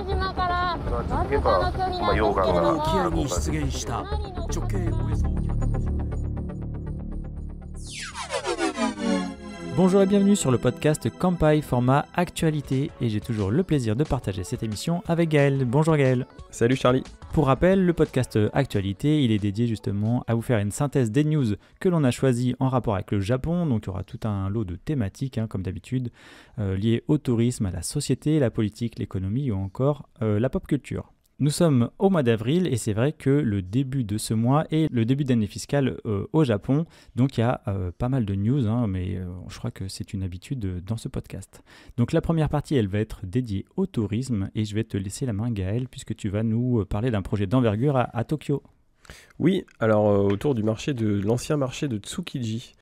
続けば、溶岩が沖合に出現した直径およそBonjour et bienvenue sur le podcast Kampai format actualité et j'ai toujours le plaisir de partager cette émission avec Gaël. Bonjour Gaël. Salut Charlie. Pour rappel, le podcast actualité, il est dédié justement à vous faire une synthèse des news que l'on a choisies en rapport avec le Japon. Donc il y aura tout un lot de thématiques comme d'habitude liées au tourisme, à la société, la politique, l'économie ou encore la pop culture. Nous sommes au mois d'avril et c'est vrai que le début de ce mois est le début d'année fiscale au Japon. Donc il y a pas mal de news, mais je crois que c'est une habitude dans ce podcast. Donc la première partie, elle va être dédiée au tourisme et je vais te laisser la main Gaël puisque tu vas nous parler d'un projet d'envergure à Tokyo. Oui, alors autour du marché de l'ancien marché de Tsukiji.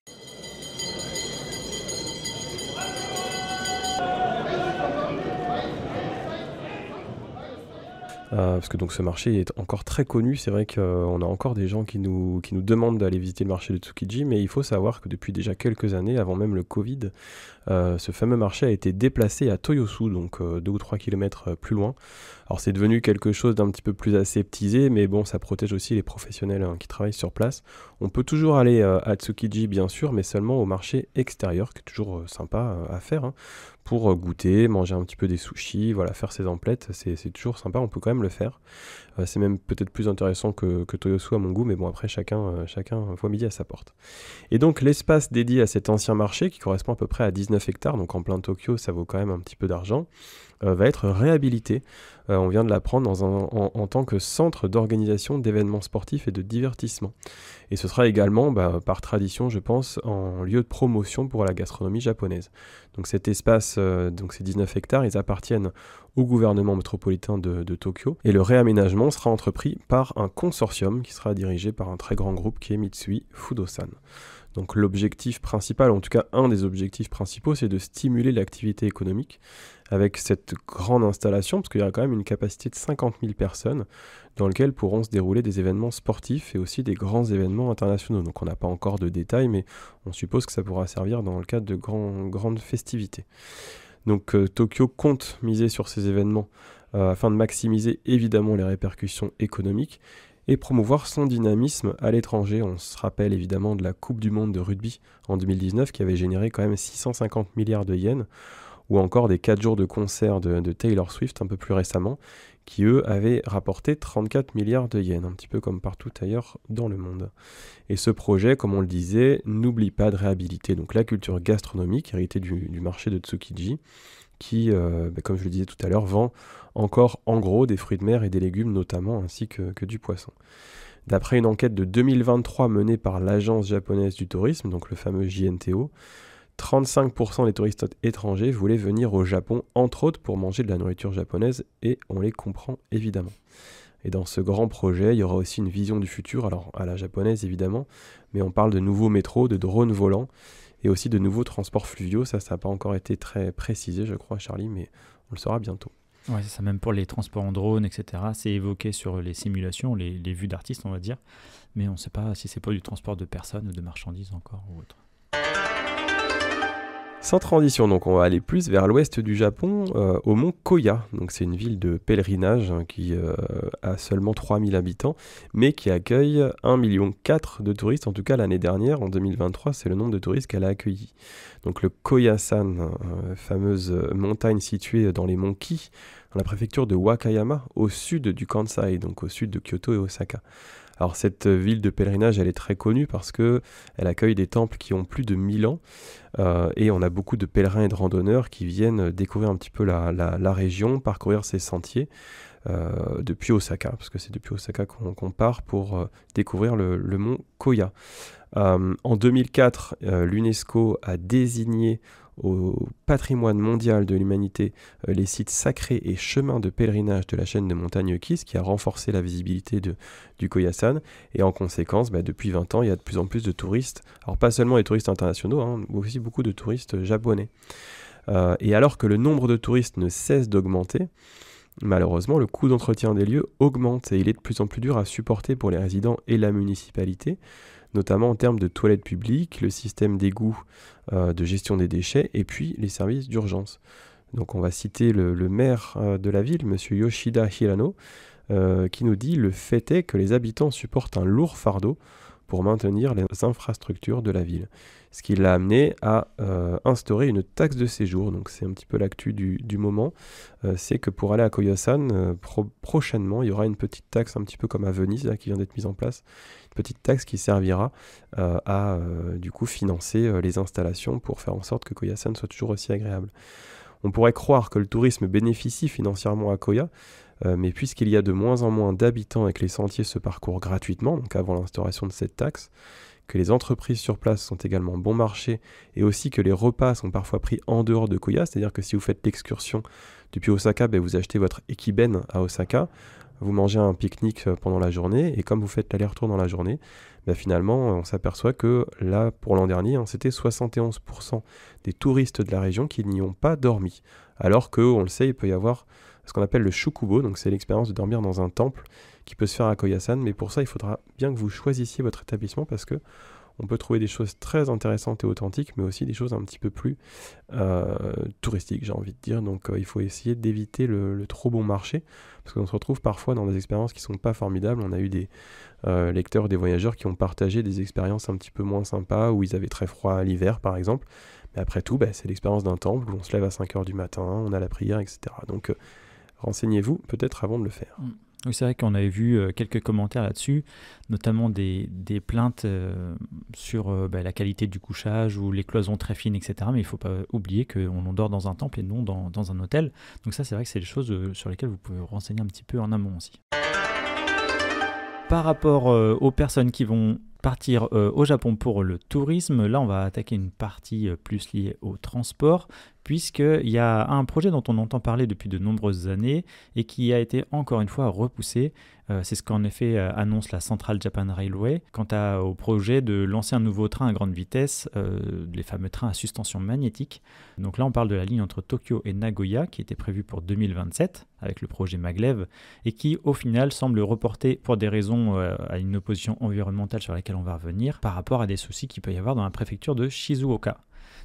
Parce que donc ce marché est encore très connu, c'est vrai qu'on a encore des gens qui nous demandent d'aller visiter le marché de Tsukiji, mais il faut savoir que depuis déjà quelques années, avant même le Covid, ce fameux marché a été déplacé à Toyosu, donc 2 ou 3 kilomètres plus loin. Alors c'est devenu quelque chose d'un petit peu plus aseptisé, mais bon, ça protège aussi les professionnels qui travaillent sur place. On peut toujours aller à Tsukiji bien sûr, mais seulement au marché extérieur, qui est toujours sympa à faire, pour goûter, manger un petit peu des sushis, voilà, faire ses emplettes, c'est toujours sympa, on peut quand même le faire. C'est même peut-être plus intéressant que Toyosu à mon goût, mais bon après chacun voit midi à sa porte. Et donc l'espace dédié à cet ancien marché, qui correspond à peu près à 19 hectares, donc en plein Tokyo ça vaut quand même un petit peu d'argent, va être réhabilité. On vient de l'apprendre en tant que centre d'organisation d'événements sportifs et de divertissement. Et ce sera également, par tradition je pense, en lieu de promotion pour la gastronomie japonaise. Donc cet espace, donc ces 19 hectares, ils appartiennent au gouvernement métropolitain de Tokyo. Et le réaménagement sera entrepris par un consortium qui sera dirigé par un très grand groupe qui est Mitsui Fudosan. Donc l'objectif principal, en tout cas un des objectifs principaux, c'est de stimuler l'activité économique avec cette grande installation, parce qu'il y a quand même une capacité de 50 000 personnes dans lequel pourront se dérouler des événements sportifs et aussi des grands événements internationaux. Donc on n'a pas encore de détails, mais on suppose que ça pourra servir dans le cadre de grandes festivités. Donc Tokyo compte miser sur ces événements afin de maximiser évidemment les répercussions économiques et promouvoir son dynamisme à l'étranger. On se rappelle évidemment de la Coupe du Monde de rugby en 2019 qui avait généré quand même 650 milliards de yens, ou encore des 4 jours de concert de Taylor Swift un peu plus récemment, qui eux avaient rapporté 34 milliards de yens, un petit peu comme partout ailleurs dans le monde. Et ce projet, comme on le disait, n'oublie pas de réhabiliter donc la culture gastronomique héritée du marché de Tsukiji, qui, comme je le disais tout à l'heure, vend encore en gros des fruits de mer et des légumes notamment, ainsi que du poisson. D'après une enquête de 2023 menée par l'agence japonaise du tourisme, donc le fameux JNTO, 35% des touristes étrangers voulaient venir au Japon, entre autres pour manger de la nourriture japonaise, et on les comprend évidemment. Et dans ce grand projet, il y aura aussi une vision du futur, alors à la japonaise évidemment, mais on parle de nouveaux métros, de drones volants, et aussi de nouveaux transports fluviaux. Ça n'a pas encore été très précisé, je crois, Charlie, mais on le saura bientôt. Ouais, c'est ça, même pour les transports en drone, etc. C'est évoqué sur les simulations, les vues d'artistes, on va dire, mais on ne sait pas si c'est pas du transport de personnes ou de marchandises encore ou autre. Sans transition, donc on va aller plus vers l'ouest du Japon, au mont Koya. Donc c'est une ville de pèlerinage qui a seulement 3000 habitants, mais qui accueille 1,4 million de touristes, en tout cas l'année dernière, en 2023, c'est le nombre de touristes qu'elle a accueillis. Donc le Koyasan, fameuse montagne située dans les monts Ki, dans la préfecture de Wakayama, au sud du Kansai, donc au sud de Kyoto et Osaka. Alors cette ville de pèlerinage, elle est très connue parce qu'elle accueille des temples qui ont plus de 1000 ans et on a beaucoup de pèlerins et de randonneurs qui viennent découvrir un petit peu la région, parcourir ces sentiers depuis Osaka, parce que c'est depuis Osaka qu'on part pour découvrir le mont Koya. En 2004, l'UNESCO a désigné au patrimoine mondial de l'humanité les sites sacrés et chemins de pèlerinage de la chaîne de montagnes Ki, ce qui a renforcé la visibilité du Koyasan. Et en conséquence, depuis 20 ans, il y a de plus en plus de touristes. Alors pas seulement les touristes internationaux, mais aussi beaucoup de touristes japonais. Et alors que le nombre de touristes ne cesse d'augmenter, malheureusement, le coût d'entretien des lieux augmente et il est de plus en plus dur à supporter pour les résidents et la municipalité, notamment en termes de toilettes publiques, le système d'égout, de gestion des déchets et puis les services d'urgence. Donc on va citer le maire de la ville, monsieur Yoshida Hirano, qui nous dit « Le fait est que les habitants supportent un lourd fardeau pour maintenir les infrastructures de la ville ». Ce qui l'a amené à instaurer une taxe de séjour. Donc c'est un petit peu l'actu du moment. C'est que pour aller à Koyasan, prochainement, il y aura une petite taxe un petit peu comme à Venise, là, qui vient d'être mise en place. Une petite taxe qui servira à du coup financer les installations pour faire en sorte que Koyasan soit toujours aussi agréable. On pourrait croire que le tourisme bénéficie financièrement à Koya, mais puisqu'il y a de moins en moins d'habitants et que les sentiers se parcourent gratuitement, donc avant l'instauration de cette taxe, que les entreprises sur place sont également bon marché et aussi que les repas sont parfois pris en dehors de Koya, c'est-à-dire que si vous faites l'excursion depuis Osaka, vous achetez votre ekiben à Osaka, vous mangez un pique-nique pendant la journée et comme vous faites l'aller-retour dans la journée, finalement on s'aperçoit que là pour l'an dernier, c'était 71% des touristes de la région qui n'y ont pas dormi. Alors que, on le sait, il peut y avoir ce qu'on appelle le shukubo, donc c'est l'expérience de dormir dans un temple qui peut se faire à Koyasan, mais pour ça il faudra bien que vous choisissiez votre établissement parce que on peut trouver des choses très intéressantes et authentiques, mais aussi des choses un petit peu plus touristiques, j'ai envie de dire. Donc il faut essayer d'éviter le trop bon marché, parce qu'on se retrouve parfois dans des expériences qui ne sont pas formidables. On a eu des lecteurs, des voyageurs qui ont partagé des expériences un petit peu moins sympas, où ils avaient très froid à l'hiver par exemple. Mais après tout, c'est l'expérience d'un temple où on se lève à 5h du matin, on a la prière, etc. Donc renseignez-vous peut-être avant de le faire. Oui, c'est vrai qu'on avait vu quelques commentaires là-dessus, notamment des plaintes sur la qualité du couchage ou les cloisons très fines, etc. Mais il ne faut pas oublier qu'on dort dans un temple et non dans un hôtel. Donc ça, c'est vrai que c'est des choses sur lesquelles vous pouvez vous renseigner un petit peu en amont aussi. Par rapport aux personnes qui vont partir au Japon pour le tourisme, là on va attaquer une partie plus liée au transport, puisqu'il y a un projet dont on entend parler depuis de nombreuses années et qui a été encore une fois repoussé. C'est ce qu'en effet annonce la Central Japan Railway quant au projet de lancer un nouveau train à grande vitesse, les fameux trains à suspension magnétique. Donc là on parle de la ligne entre Tokyo et Nagoya qui était prévue pour 2027 avec le projet Maglev et qui au final semble reporté pour des raisons à une opposition environnementale sur laquelle on va revenir par rapport à des soucis qu'il peut y avoir dans la préfecture de Shizuoka.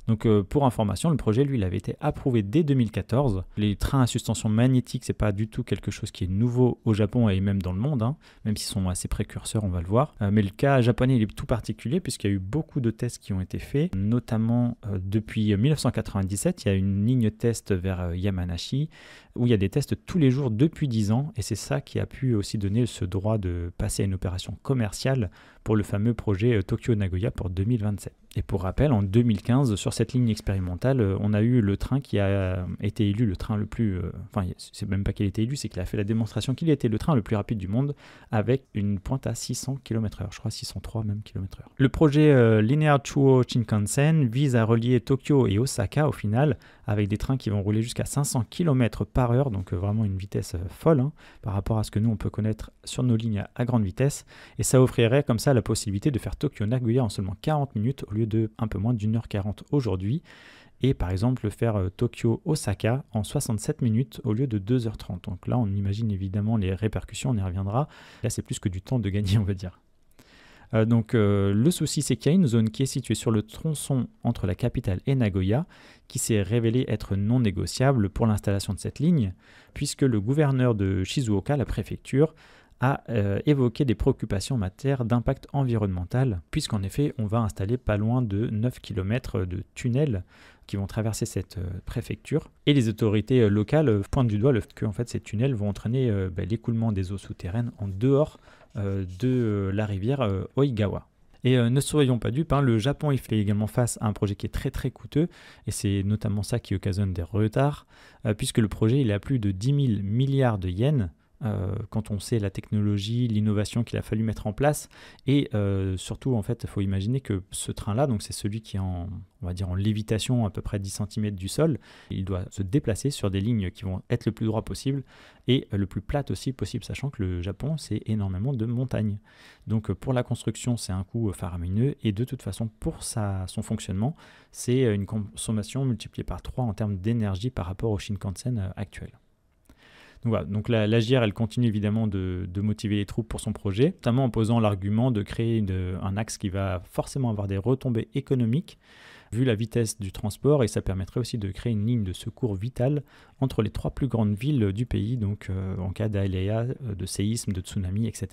Donc pour information, le projet, lui, il avait été approuvé dès 2014. Les trains à suspension magnétique, c'est pas du tout quelque chose qui est nouveau au Japon et même dans le monde, même s'ils sont assez précurseurs, on va le voir. Mais le cas japonais, il est tout particulier puisqu'il y a eu beaucoup de tests qui ont été faits, notamment depuis 1997, il y a une ligne test vers Yamanashi où il y a des tests tous les jours depuis 10 ans et c'est ça qui a pu aussi donner ce droit de passer à une opération commerciale pour le fameux projet Tokyo-Nagoya pour 2027. Et pour rappel, en 2015, sur cette ligne expérimentale, on a eu le train qui a été élu le train le plus... c'est même pas qu'il a été élu, c'est qu'il a fait la démonstration qu'il était le train le plus rapide du monde avec une pointe à 600 km/h, je crois 603 même km/h. Le projet Linear Chuo Shinkansen vise à relier Tokyo et Osaka au final, avec des trains qui vont rouler jusqu'à 500 km/h, donc vraiment une vitesse folle par rapport à ce que nous on peut connaître sur nos lignes à grande vitesse. Et ça offrirait comme ça la possibilité de faire Tokyo-Nagoya en seulement 40 minutes au lieu de un peu moins d'1h40 aujourd'hui. Et par exemple faire Tokyo-Osaka en 67 minutes au lieu de 2h30. Donc là on imagine évidemment les répercussions, on y reviendra. Là c'est plus que du temps de gagner on va dire. Le souci c'est qu'il y a une zone qui est située sur le tronçon entre la capitale et Nagoya qui s'est révélée être non négociable pour l'installation de cette ligne puisque le gouverneur de Shizuoka, la préfecture, a évoqué des préoccupations en matière d'impact environnemental puisqu'en effet on va installer pas loin de 9 km de tunnels qui vont traverser cette préfecture et les autorités locales pointent du doigt le fait que en fait, ces tunnels vont entraîner l'écoulement des eaux souterraines en dehors de la rivière Oigawa. Et ne soyons pas dupes, le Japon il fait également face à un projet qui est très très coûteux et c'est notamment ça qui occasionne des retards puisque le projet il est à plus de 10 000 milliards de yens. Quand on sait la technologie, l'innovation qu'il a fallu mettre en place et surtout en fait il faut imaginer que ce train-là, donc c'est celui qui est on va dire en lévitation à peu près 10 cm du sol, il doit se déplacer sur des lignes qui vont être le plus droit possible et le plus plate aussi possible, sachant que le Japon c'est énormément de montagnes. Donc pour la construction c'est un coût faramineux et de toute façon pour son fonctionnement c'est une consommation multipliée par 3 en termes d'énergie par rapport au Shinkansen actuel. Donc la JR, elle continue évidemment de motiver les troupes pour son projet, notamment en posant l'argument de créer un axe qui va forcément avoir des retombées économiques, vu la vitesse du transport, et ça permettrait aussi de créer une ligne de secours vitale entre les 3 plus grandes villes du pays, donc en cas d'aléas, de séisme, de tsunami, etc.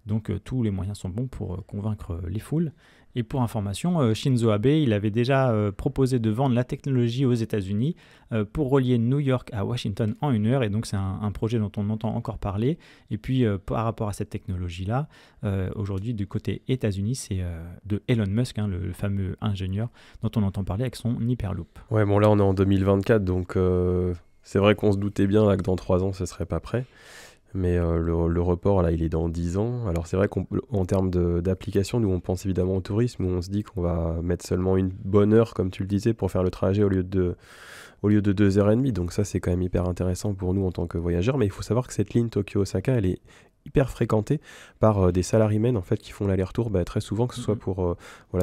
Donc tous les moyens sont bons pour convaincre les foules. Et pour information, Shinzo Abe, il avait déjà proposé de vendre la technologie aux États-Unis pour relier New York à Washington en 1 heure, et donc c'est un projet dont on entend encore parler. Et puis par rapport à cette technologie-là, aujourd'hui du côté États-Unis, c'est de Elon Musk, le fameux ingénieur dont on entend parler avec son Hyperloop. Ouais, bon là on est en 2024, donc c'est vrai qu'on se doutait bien là, que dans 3 ans ce serait pas prêt. Mais le report, là, il est dans 10 ans. Alors c'est vrai qu'en termes d'application, nous, on pense évidemment au tourisme, où on se dit qu'on va mettre seulement une bonne heure, comme tu le disais, pour faire le trajet au lieu de 2h30. Donc ça, c'est quand même hyper intéressant pour nous en tant que voyageurs. Mais il faut savoir que cette ligne Tokyo-Osaka, elle est hyper fréquentée par des salarymen en fait, qui font l'aller-retour très souvent, que ce soit pour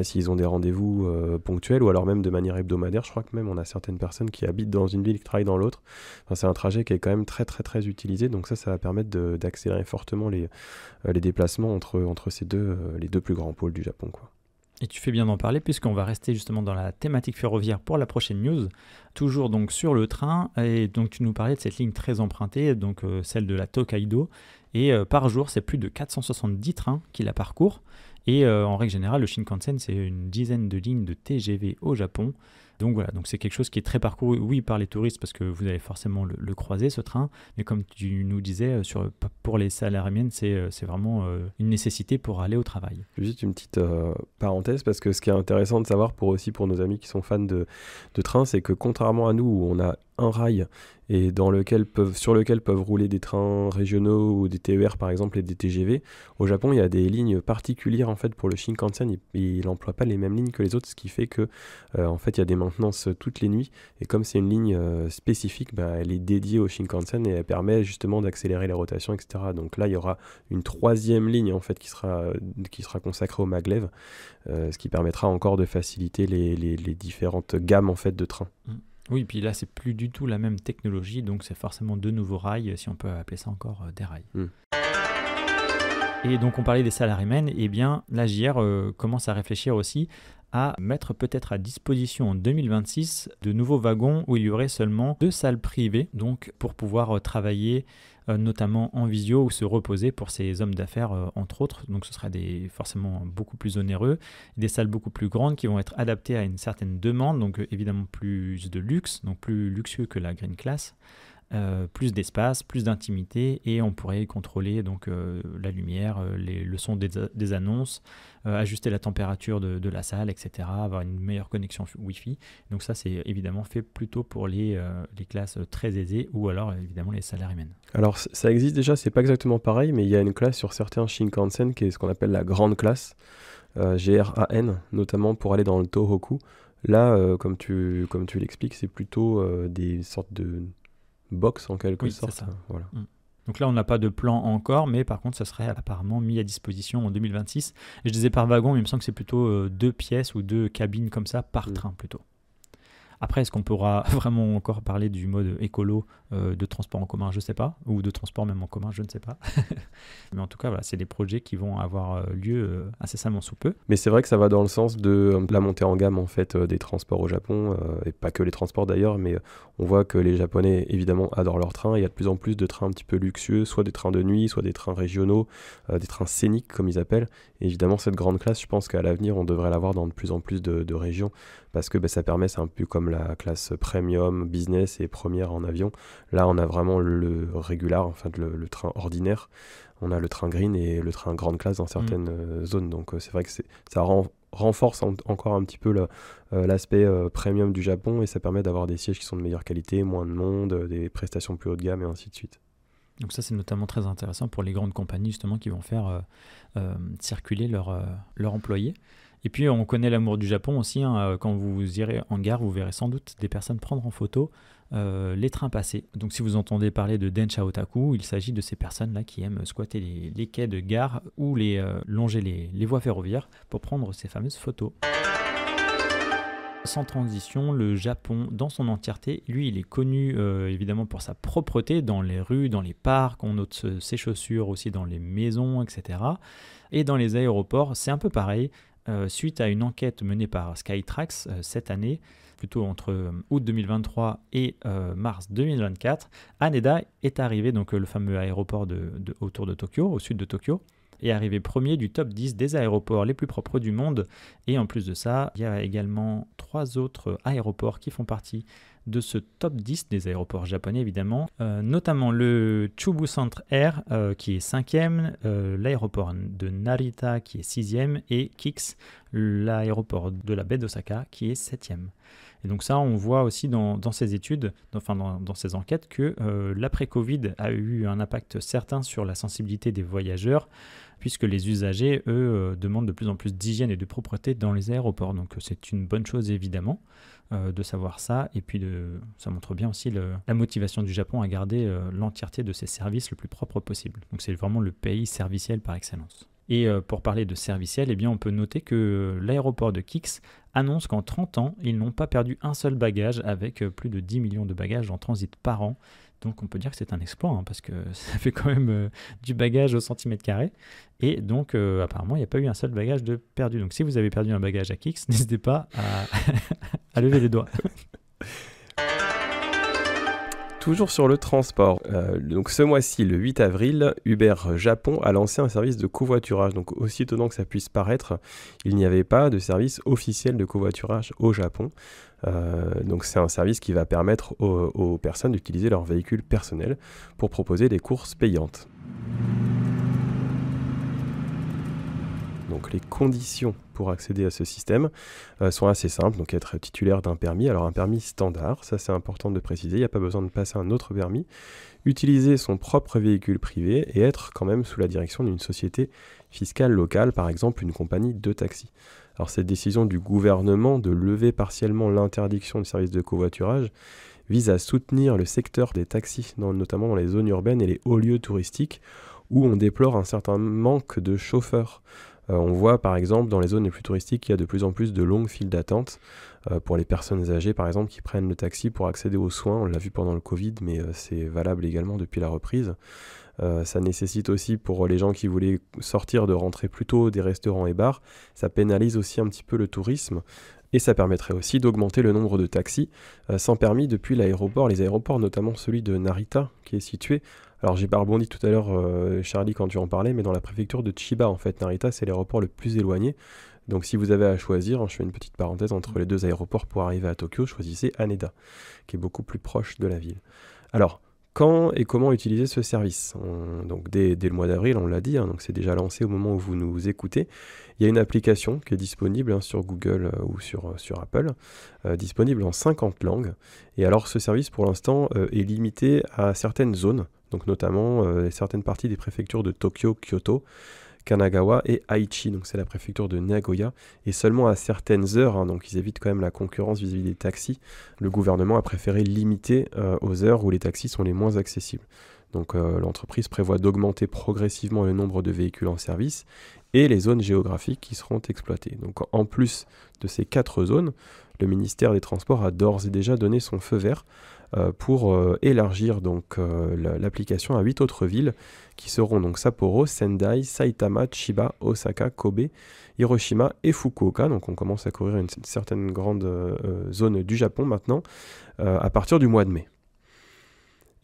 s'ils ont des rendez-vous ponctuels ou alors même de manière hebdomadaire. Je crois que même on a certaines personnes qui habitent dans une ville et qui travaillent dans l'autre. Enfin, c'est un trajet qui est quand même très très très utilisé, donc ça va permettre d'accélérer fortement les déplacements entre les deux plus grands pôles du Japon, quoi. Et tu fais bien d'en parler, puisqu'on va rester justement dans la thématique ferroviaire pour la prochaine news, toujours donc sur le train. Et donc tu nous parlais de cette ligne très empruntée, donc celle de la Tokaido, et par jour c'est plus de 470 trains qui la parcourent, et en règle générale le Shinkansen, c'est une dizaine de lignes de TGV au Japon. Donc voilà, donc c'est quelque chose qui est très parcouru, oui, par les touristes, parce que vous allez forcément le croiser, ce train, mais comme tu nous disais, pour les salariés, c'est vraiment une nécessité pour aller au travail. Juste une petite parenthèse, parce que ce qui est intéressant de savoir pour nos amis qui sont fans de train, c'est que contrairement à nous, où on a un rail et sur lequel peuvent rouler des trains régionaux ou des TER par exemple et des TGV, au Japon il y a des lignes particulières en fait pour le Shinkansen. Il n'emploie pas les mêmes lignes que les autres, ce qui fait que en fait il y a des maintenances toutes les nuits, et comme c'est une ligne spécifique, elle est dédiée au Shinkansen et elle permet justement d'accélérer les rotations, etc. Donc là il y aura une 3e ligne en fait qui sera consacrée au maglev, ce qui permettra encore de faciliter les différentes gammes en fait de trains. Oui, puis là, c'est plus du tout la même technologie, donc c'est forcément de nouveaux rails, si on peut appeler ça encore des rails. Et donc, on parlait des salarymen, et bien, la JR commence à réfléchir aussi à mettre peut-être à disposition en 2026 de nouveaux wagons où il y aurait seulement 2 salles privées, donc pour pouvoir travailler notamment en visio ou se reposer pour ces hommes d'affaires entre autres. Donc ce sera forcément beaucoup plus onéreux, des salles beaucoup plus grandes qui vont être adaptées à une certaine demande, donc évidemment plus de luxe, donc plus luxueux que la Green Class. Plus d'espace, plus d'intimité, et on pourrait contrôler donc la lumière, le son des annonces, ajuster la température de la salle, etc., avoir une meilleure connexion Wi-Fi. Donc ça, c'est évidemment fait plutôt pour les classes très aisées, ou alors évidemment les salarymen. Alors ça existe déjà, c'est pas exactement pareil, mais il y a une classe sur certains Shinkansen qui est ce qu'on appelle la grande classe, GRAN, notamment pour aller dans le Tohoku. Là, comme tu l'expliques, c'est plutôt des sortes de box en quelque sorte. C'est ça. Voilà. Donc là, on n'a pas de plan encore, mais par contre, ça serait apparemment mis à disposition en 2026. Et je disais par wagon, mais il me semble que c'est plutôt 2 pièces ou 2 cabines comme ça par train plutôt. Après, est-ce qu'on pourra vraiment encore parler du mode écolo de transport en commun? Je ne sais pas. Ou de transport même en commun, je ne sais pas. Mais en tout cas, voilà, c'est des projets qui vont avoir lieu incessamment sous peu. Mais c'est vrai que ça va dans le sens de la montée en gamme en fait, des transports au Japon, et pas que les transports d'ailleurs, mais on voit que les Japonais évidemment adorent leurs trains. Il y a de plus en plus de trains un petit peu luxueux, soit des trains de nuit, soit des trains régionaux, des trains scéniques comme ils appellent. Et évidemment, cette grande classe, je pense qu'à l'avenir, on devrait l'avoir dans de plus en plus de régions, parce que ça permet, c'est un peu comme la classe premium, business et première en avion. Là, on a vraiment le régular, enfin le train ordinaire. On a le train green et le train grande classe dans certaines zones. Donc c'est vrai que ça renforce encore un petit peu l'aspect premium du Japon, et ça permet d'avoir des sièges qui sont de meilleure qualité, moins de monde, des prestations plus haut de gamme et ainsi de suite. Donc ça, c'est notamment très intéressant pour les grandes compagnies justement qui vont faire circuler leurs employés. Et puis on connaît l'amour du Japon aussi, quand vous irez en gare, vous verrez sans doute des personnes prendre en photo les trains passés. Donc si vous entendez parler de Densha Otaku, il s'agit de ces personnes-là qui aiment squatter les quais de gare ou longer les voies ferroviaires pour prendre ces fameuses photos. Sans transition, le Japon dans son entièreté, lui, il est connu évidemment pour sa propreté dans les rues, dans les parcs, on note ses chaussures aussi dans les maisons, etc. Et dans les aéroports, c'est un peu pareil. suite à une enquête menée par Skytrax cette année, plutôt entre août 2023 et mars 2024, Haneda est arrivé, donc le fameux aéroport autour de Tokyo, au sud de Tokyo, est arrivé premier du top 10 des aéroports les plus propres du monde. Et en plus de ça, il y a également 3 autres aéroports qui font partie de ce top 10 des aéroports japonais évidemment, notamment le Chubu Centre Air qui est 5e, l'aéroport de Narita qui est 6e et KIX, l'aéroport de la baie d'Osaka qui est 7e. Et donc ça, on voit aussi dans ces études, dans ces enquêtes, que l'après-Covid a eu un impact certain sur la sensibilité des voyageurs, puisque les usagers, eux, demandent de plus en plus d'hygiène et de propreté dans les aéroports. Donc c'est une bonne chose évidemment de savoir ça, et puis ça montre bien aussi la motivation du Japon à garder l'entièreté de ses services le plus propre possible. Donc c'est vraiment le pays serviciel par excellence. Et pour parler de serviciel, eh bien, on peut noter que l'aéroport de KIX annonce qu'en 30 ans, ils n'ont pas perdu un seul bagage, avec plus de 10 millions de bagages en transit par an. Donc on peut dire que c'est un exploit, hein, parce que ça fait quand même du bagage au centimètre carré. Et donc apparemment, il n'y a pas eu un seul bagage de perdu. Donc si vous avez perdu un bagage à KIX, n'hésitez pas à lever les doigts. Toujours sur le transport, donc ce mois-ci, le 8 avril, Uber Japon a lancé un service de covoiturage. Donc aussi étonnant que ça puisse paraître, il n'y avait pas de service officiel de covoiturage au Japon. Donc c'est un service qui va permettre aux personnes d'utiliser leur véhicule personnel pour proposer des courses payantes. Donc les conditions pour accéder à ce système sont assez simples, donc être titulaire d'un permis, alors un permis standard, ça c'est important de préciser, il n'y a pas besoin de passer un autre permis, utiliser son propre véhicule privé et être quand même sous la direction d'une société fiscale locale, par exemple une compagnie de taxi. Alors cette décision du gouvernement de lever partiellement l'interdiction du service de covoiturage vise à soutenir le secteur des taxis, notamment dans les zones urbaines et les hauts lieux touristiques où on déplore un certain manque de chauffeurs. On voit par exemple dans les zones les plus touristiques qu'il y a de plus en plus de longues files d'attente pour les personnes âgées par exemple qui prennent le taxi pour accéder aux soins. On l'a vu pendant le Covid, mais c'est valable également depuis la reprise. Ça nécessite aussi pour les gens qui voulaient sortir de rentrer plus tôt des restaurants et bars, ça pénalise aussi un petit peu le tourisme. Et ça permettrait aussi d'augmenter le nombre de taxis sans permis depuis l'aéroport, les aéroports, notamment celui de Narita qui est situé. Alors j'ai pas rebondi tout à l'heure, Charlie, quand tu en parlais, mais dans la préfecture de Chiba, en fait, Narita, c'est l'aéroport le plus éloigné. Donc si vous avez à choisir, je fais une petite parenthèse entre les deux aéroports pour arriver à Tokyo, choisissez Haneda, qui est beaucoup plus proche de la ville. Alors, quand et comment utiliser ce service ? Donc dès le mois d'avril, on l'a dit, hein, donc c'est déjà lancé au moment où vous nous écoutez. Il y a une application qui est disponible sur Google ou sur Apple, disponible en 50 langues. Et alors ce service pour l'instant est limité à certaines zones, donc notamment certaines parties des préfectures de Tokyo, Kyoto, Kanagawa et Aichi, donc c'est la préfecture de Nagoya, et seulement à certaines heures, hein, donc ils évitent quand même la concurrence vis-à-vis des taxis. Le gouvernement a préféré limiter aux heures où les taxis sont les moins accessibles. Donc l'entreprise prévoit d'augmenter progressivement le nombre de véhicules en service et les zones géographiques qui seront exploitées. Donc en plus de ces 4 zones, le ministère des Transports a d'ores et déjà donné son feu vert pour élargir donc l'application à 8 autres villes qui seront donc Sapporo, Sendai, Saitama, Chiba, Osaka, Kobe, Hiroshima et Fukuoka. Donc on commence à couvrir une certaine grande zone du Japon maintenant à partir du mois de mai.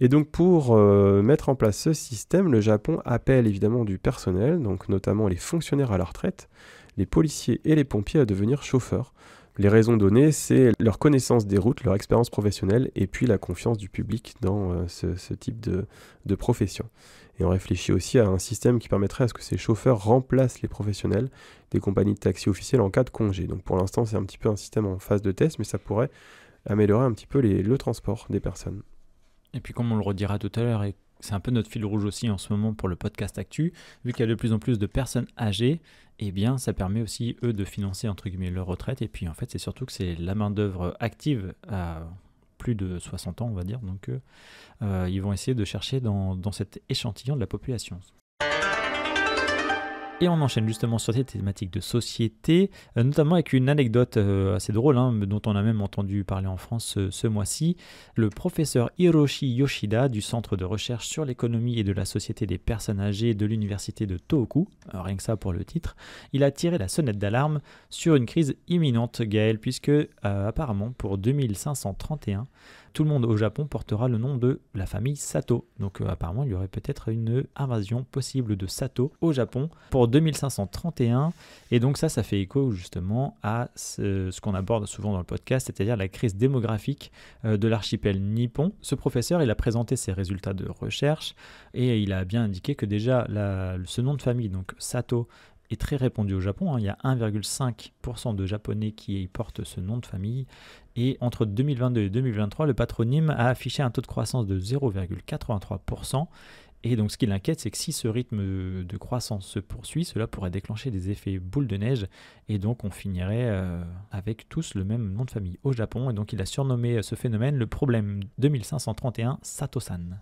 Et donc pour mettre en place ce système, le Japon appelle évidemment du personnel, donc notamment les fonctionnaires à la retraite, les policiers et les pompiers à devenir chauffeurs. Les raisons données, c'est leur connaissance des routes, leur expérience professionnelle et puis la confiance du public dans ce type de profession. Et on réfléchit aussi à un système qui permettrait à ce que ces chauffeurs remplacent les professionnels des compagnies de taxi officielles en cas de congé. Donc pour l'instant, c'est un petit peu un système en phase de test, mais ça pourrait améliorer un petit peu le transport des personnes. Et puis comme on le redira tout à l'heure, et c'est un peu notre fil rouge aussi en ce moment pour le podcast Actu, vu qu'il y a de plus en plus de personnes âgées, eh bien ça permet aussi eux de financer entre guillemets leur retraite. Et puis en fait c'est surtout que c'est la main d'œuvre active à plus de 60 ans on va dire, donc ils vont essayer de chercher dans cet échantillon de la population. Et on enchaîne justement sur des thématiques de société, notamment avec une anecdote assez drôle, dont on a même entendu parler en France ce mois-ci. Le professeur Hiroshi Yoshida du Centre de recherche sur l'économie et de la société des personnes âgées de l'université de Tohoku, rien que ça pour le titre, il a tiré la sonnette d'alarme sur une crise imminente, Gaël, puisque apparemment pour 2531, tout le monde au Japon portera le nom de la famille Sato. Donc apparemment, il y aurait peut-être une invasion possible de Sato au Japon pour 2531. Et donc ça fait écho justement à ce qu'on aborde souvent dans le podcast, c'est-à-dire la crise démographique de l'archipel nippon. Ce professeur, il a présenté ses résultats de recherche et il a bien indiqué que déjà ce nom de famille, donc Sato, est très répandu au Japon. Il y a 1,5% de Japonais qui portent ce nom de famille. Et entre 2022 et 2023, le patronyme a affiché un taux de croissance de 0,83%. Et donc ce qui l'inquiète, c'est que si ce rythme de croissance se poursuit, cela pourrait déclencher des effets boule de neige. Et donc on finirait avec tous le même nom de famille au Japon. Et donc il a surnommé ce phénomène le problème 2531 Sato-san.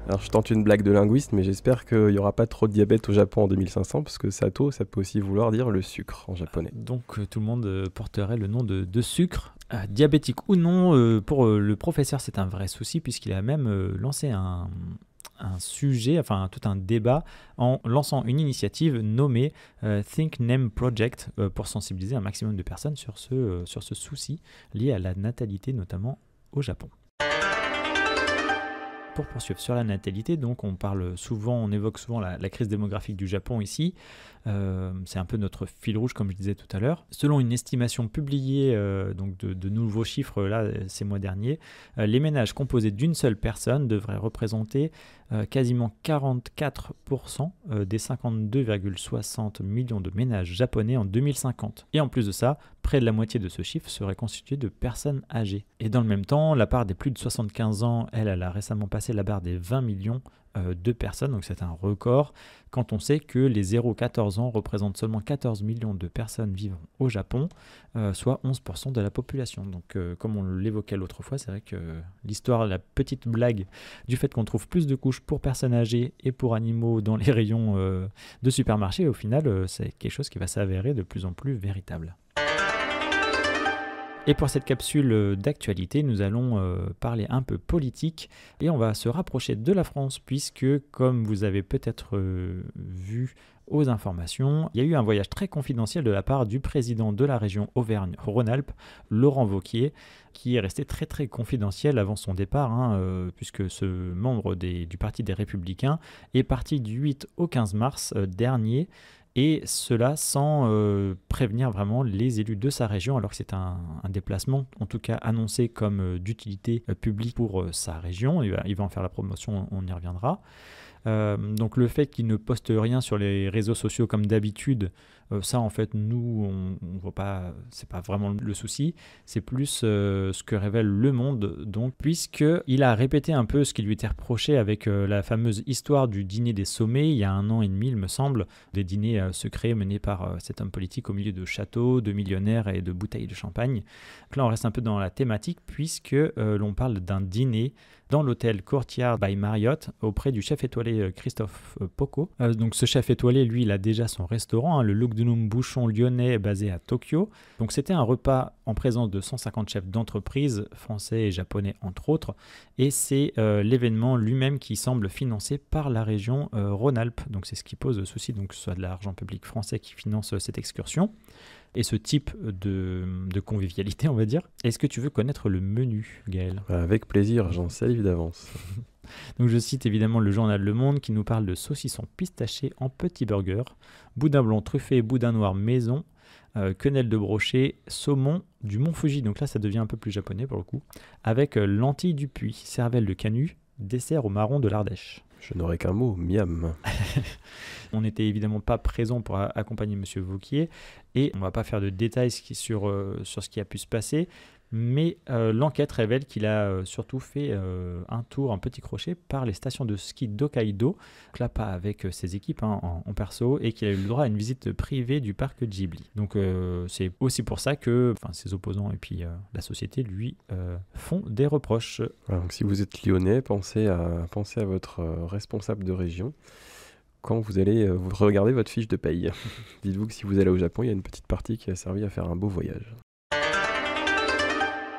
Alors je tente une blague de linguiste, mais j'espère qu'il n'y aura pas trop de diabète au Japon en 2500, parce que Sato, ça peut aussi vouloir dire le sucre en japonais. Donc tout le monde porterait le nom de sucre. Diabétique ou non, pour le professeur, c'est un vrai souci, puisqu'il a même lancé un sujet, enfin tout un débat, en lançant une initiative nommée Think Name Project, pour sensibiliser un maximum de personnes sur ce souci lié à la natalité, notamment au Japon. Pour poursuivre sur la natalité, donc on évoque souvent la crise démographique du Japon ici. C'est un peu notre fil rouge, comme je disais tout à l'heure. Selon une estimation publiée donc de nouveaux chiffres là, ces mois derniers, les ménages composés d'une seule personne devraient représenter quasiment 44% des 52,60 millions de ménages japonais en 2050. Et en plus de ça, près de la moitié de ce chiffre serait constitué de personnes âgées. Et dans le même temps, la part des plus de 75 ans, elle a récemment passé la barre des 20 millions de personnes, donc c'est un record quand on sait que les 0-14 ans représentent seulement 14 millions de personnes vivant au Japon, soit 11% de la population. Donc comme on l'évoquait l'autre fois, c'est vrai que l'histoire, la petite blague du fait qu'on trouve plus de couches pour personnes âgées et pour animaux dans les rayons de supermarché, au final c'est quelque chose qui va s'avérer de plus en plus véritable. Et pour cette capsule d'actualité, nous allons parler un peu politique et on va se rapprocher de la France puisque, comme vous avez peut-être vu aux informations, il y a eu un voyage très confidentiel de la part du président de la région Auvergne-Rhône-Alpes, Laurent Wauquiez, qui est resté très très confidentiel avant son départ, puisque ce membre du Parti des Républicains est parti du 8 au 15 mars dernier. Et cela sans prévenir vraiment les élus de sa région, alors que c'est un déplacement, en tout cas annoncé comme d'utilité publique pour sa région. Il va en faire la promotion, on y reviendra. Donc le fait qu'il ne poste rien sur les réseaux sociaux comme d'habitude, ça en fait nous on voit pas, c'est pas vraiment le souci, c'est plus ce que révèle Le Monde, donc puisqu'il a répété un peu ce qui lui était reproché avec la fameuse histoire du dîner des sommets il y a 1 an et demi il me semble, des dîners secrets menés par cet homme politique au milieu de châteaux, de millionnaires et de bouteilles de champagne. Donc là on reste un peu dans la thématique puisque l'on parle d'un dîner dans l'hôtel Courtyard by Marriott auprès du chef étoilé Christophe Pocco. Donc ce chef étoilé, lui, il a déjà son restaurant, le Lugdunum Bouchon lyonnais basé à Tokyo. Donc c'était un repas en présence de 150 chefs d'entreprise, français et japonais entre autres. Et c'est l'événement lui-même qui semble financé par la région Rhône-Alpes. Donc c'est ce qui pose souci, donc que ce soit de l'argent public français qui finance cette excursion. Et ce type de convivialité, on va dire. Est-ce que tu veux connaître le menu, Gaël ? Avec plaisir, j'en salive d'avance. Donc je cite évidemment le journal Le Monde qui nous parle de saucisson pistaché en petit burger, boudin blanc truffé, boudin noir maison, quenelle de brochet, saumon du Mont Fuji, donc là ça devient un peu plus japonais pour le coup, avec lentilles du Puy, cervelle de canut, dessert au marron de l'Ardèche. Je n'aurais qu'un mot, miam. On n'était évidemment pas présent pour accompagner M. Wauquiez et on ne va pas faire de détails sur ce qui a pu se passer, mais l'enquête révèle qu'il a surtout fait un tour, un petit crochet par les stations de ski d'Hokkaido, là pas avec ses équipes en perso, et qu'il a eu le droit à une visite privée du parc Ghibli. Donc c'est aussi pour ça que ses opposants et puis la société lui font des reproches. Voilà, donc si vous êtes lyonnais, pensez à votre responsable de région. quand vous allez vous regarder votre fiche de paye. Dites-vous que si vous allez au Japon, il y a une petite partie qui a servi à faire un beau voyage.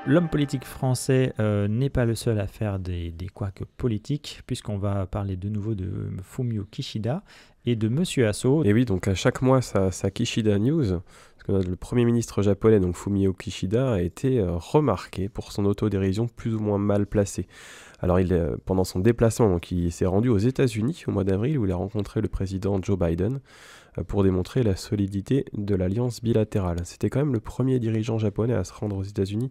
L'homme politique français n'est pas le seul à faire des couacs politiques, puisqu'on va parler de nouveau de Fumio Kishida et de Monsieur Aso. Et oui, donc à chaque mois, sa Kishida News, parce que le Premier ministre japonais, donc Fumio Kishida, a été remarqué pour son autodérision plus ou moins mal placée. Alors, pendant son déplacement, donc, il s'est rendu aux États-Unis au mois d'avril, où il a rencontré le président Joe Biden pour démontrer la solidité de l'alliance bilatérale. C'était quand même le premier dirigeant japonais à se rendre aux États-Unis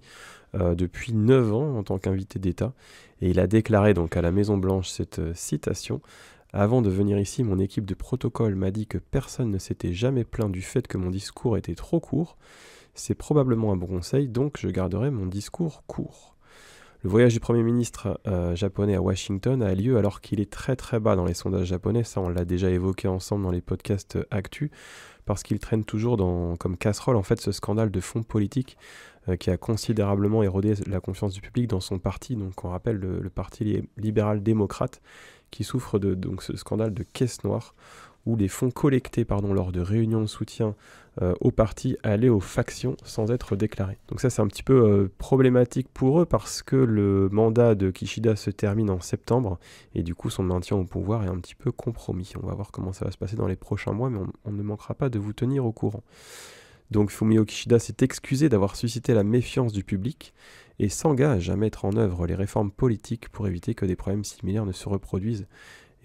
depuis 9 ans en tant qu'invité d'État. Et il a déclaré donc à la Maison-Blanche cette citation: « Avant de venir ici, mon équipe de protocole m'a dit que personne ne s'était jamais plaint du fait que mon discours était trop court. C'est probablement un bon conseil, donc je garderai mon discours court. » Le voyage du Premier ministre japonais à Washington a lieu alors qu'il est très très bas dans les sondages japonais. Ça, on l'a déjà évoqué ensemble dans les podcasts Actu, parce qu'il traîne toujours comme casserole en fait ce scandale de fonds politiques qui a considérablement érodé la confiance du public dans son parti. Donc on rappelle le parti libéral-démocrate qui souffre de donc, ce scandale de caisse noire où les fonds collectés lors de réunions de soutien au parti allaient aux factions sans être déclarés. Donc ça c'est un petit peu problématique pour eux parce que le mandat de Kishida se termine en septembre et du coup son maintien au pouvoir est un petit peu compromis. On va voir comment ça va se passer dans les prochains mois, mais on ne manquera pas de vous tenir au courant. Donc Fumio Kishida s'est excusé d'avoir suscité la méfiance du public et s'engage à mettre en œuvre les réformes politiques pour éviter que des problèmes similaires ne se reproduisent.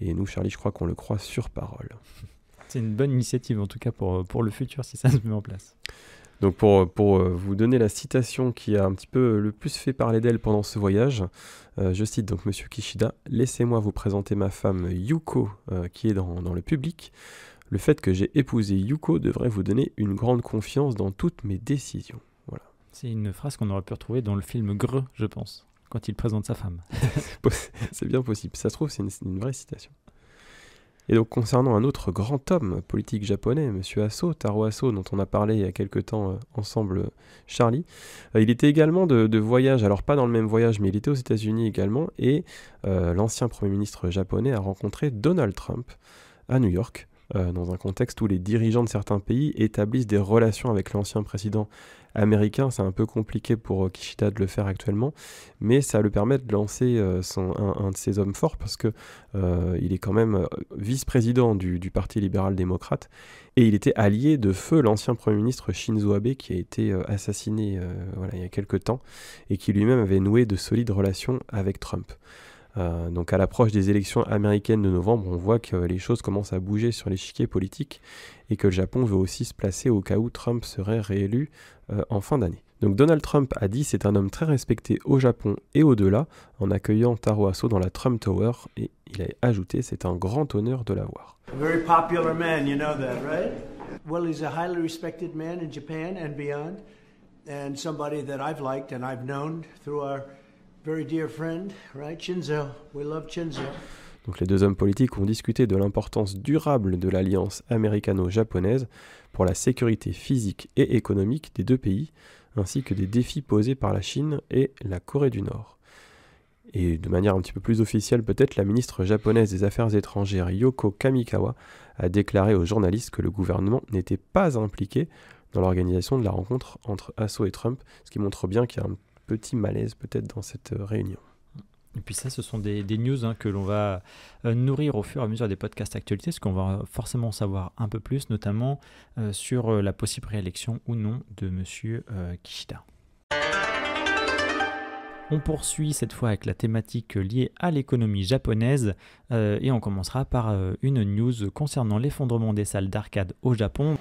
Et nous, Charlie, je crois qu'on le croit sur parole. C'est une bonne initiative, en tout cas pour le futur, si ça se met en place. Donc pour vous donner la citation qui a un petit peu le plus fait parler d'elle pendant ce voyage, je cite donc Monsieur Kishida: « Laissez-moi vous présenter ma femme Yuko, qui est dans le public. Le fait que j'ai épousé Yuko devrait vous donner une grande confiance dans toutes mes décisions. » Voilà. C'est une phrase qu'on aurait pu retrouver dans le film Greux, je pense, quand il présente sa femme. C'est bien possible. Ça se trouve, c'est une vraie citation. Et donc, concernant un autre grand homme politique japonais, M. Aso, Taro Aso, dont on a parlé il y a quelques temps ensemble, Charlie, il était également de voyage, alors pas dans le même voyage, mais il était aux États-Unis également, et l'ancien Premier ministre japonais a rencontré Donald Trump à New York, dans un contexte où les dirigeants de certains pays établissent des relations avec l'ancien président américain. C'est un peu compliqué pour Kishida de le faire actuellement, mais ça lui permet de lancer un de ses hommes forts parce que il est quand même vice-président du Parti libéral-démocrate et il était allié de feu l'ancien Premier ministre Shinzo Abe qui a été assassiné il y a quelques temps et qui lui-même avait noué de solides relations avec Trump. Donc à l'approche des élections américaines de novembre, on voit que les choses commencent à bouger sur l'échiquier politique et que le Japon veut aussi se placer au cas où Trump serait réélu en fin d'année. Donc Donald Trump a dit c'est un homme très respecté au Japon et au-delà en accueillant Taro Aso dans la Trump Tower et il a ajouté c'est un grand honneur de l'avoir. A very popular man, you know that, right? Well, he's a highly respected man in Japan and beyond, and somebody that I've liked and I've known through our very dear friend, right? Shinzo. We love Shinzo. Donc les deux hommes politiques ont discuté de l'importance durable de l'alliance américano-japonaise pour la sécurité physique et économique des deux pays, ainsi que des défis posés par la Chine et la Corée du Nord. Et de manière un petit peu plus officielle peut-être, la ministre japonaise des Affaires étrangères Yoko Kamikawa a déclaré aux journalistes que le gouvernement n'était pas impliqué dans l'organisation de la rencontre entre Aso et Trump, ce qui montre bien qu'il y a un petit malaise peut-être dans cette réunion. Et puis ça, ce sont des news que l'on va nourrir au fur et à mesure des podcasts actualités, parce qu'on va forcément savoir un peu plus, notamment sur la possible réélection ou non de M. Kishida. On poursuit cette fois avec la thématique liée à l'économie japonaise et on commencera par une news concernant l'effondrement des salles d'arcade au Japon.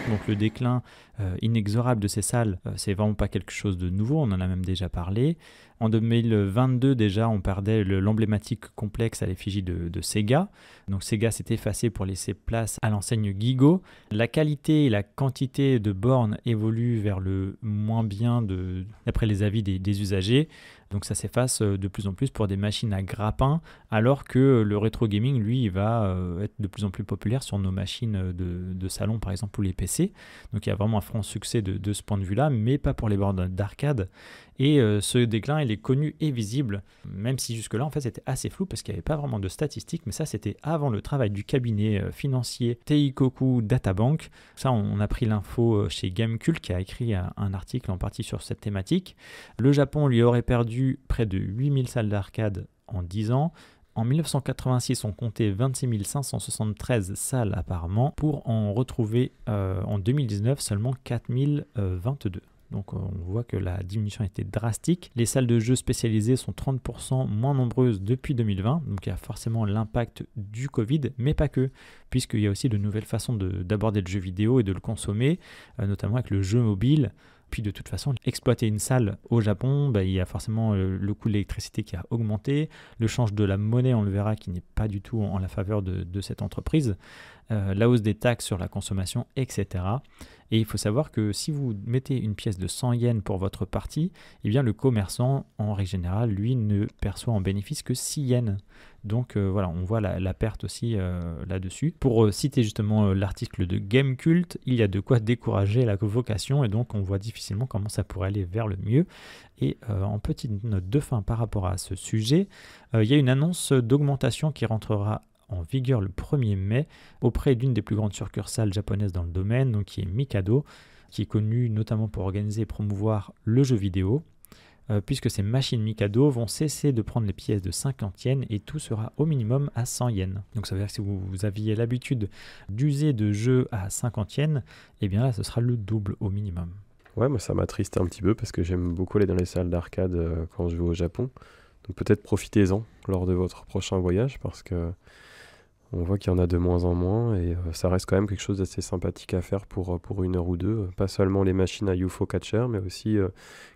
Donc le déclin inexorable de ces salles, c'est vraiment pas quelque chose de nouveau, on en a même déjà parlé. En 2022 déjà, on perdait l'emblématique complexe à l'effigie de Sega. Donc Sega s'est effacé pour laisser place à l'enseigne Gigo. La qualité et la quantité de bornes évoluent vers le moins bien d'après les avis des usagers. Donc ça s'efface de plus en plus pour des machines à grappin, alors que le rétro gaming, lui, va être de plus en plus populaire sur nos machines de salon, par exemple, ou les PC. Donc il y a vraiment un franc succès de ce point de vue-là, mais pas pour les bornes d'arcade. Et ce déclin, elle est connue et visible, même si jusque-là, en fait, c'était assez flou parce qu'il n'y avait pas vraiment de statistiques, mais ça, c'était avant le travail du cabinet financier Teikoku Databank. Ça, on a pris l'info chez Gamecult qui a écrit un article en partie sur cette thématique. Le Japon lui aurait perdu près de 8000 salles d'arcade en 10 ans. En 1986, on comptait 26 573 salles apparemment, pour en retrouver en 2019 seulement 4022. Donc on voit que la diminution était drastique. Les salles de jeux spécialisées sont 30% moins nombreuses depuis 2020, donc il y a forcément l'impact du Covid, mais pas que, puisqu'il y a aussi de nouvelles façons d'aborder le jeu vidéo et de le consommer, notamment avec le jeu mobile. Puis de toute façon, exploiter une salle au Japon, il y a forcément le coût de l'électricité qui a augmenté, le change de la monnaie, on le verra, qui n'est pas du tout en la faveur de cette entreprise, la hausse des taxes sur la consommation, etc. Et il faut savoir que si vous mettez une pièce de 100 yens pour votre partie, eh bien le commerçant, en règle générale, lui, ne perçoit en bénéfice que 6 yens. Donc voilà, on voit la perte aussi là-dessus. Pour citer justement l'article de Gamecult, il y a de quoi décourager la vocation et donc on voit difficilement comment ça pourrait aller vers le mieux. Et en petite note de fin par rapport à ce sujet, il y a une annonce d'augmentation qui rentrera en vigueur le 1er mai auprès d'une des plus grandes succursales japonaises dans le domaine, donc qui est Mikado, qui est connue notamment pour organiser et promouvoir le jeu vidéo. Puisque ces machines Mikado vont cesser de prendre les pièces de 50 yens et tout sera au minimum à 100 yens. Donc ça veut dire que si vous aviez l'habitude d'user de jeux à 50 yens, eh bien là ce sera le double au minimum. Ouais, moi ça m'attriste un petit peu parce que j'aime beaucoup aller dans les salles d'arcade quand je vais au Japon. Donc peut-être profitez-en lors de votre prochain voyage parce que on voit qu'il y en a de moins en moins et ça reste quand même quelque chose d'assez sympathique à faire pour 1 heure ou 2. Pas seulement les machines à UFO Catcher, mais aussi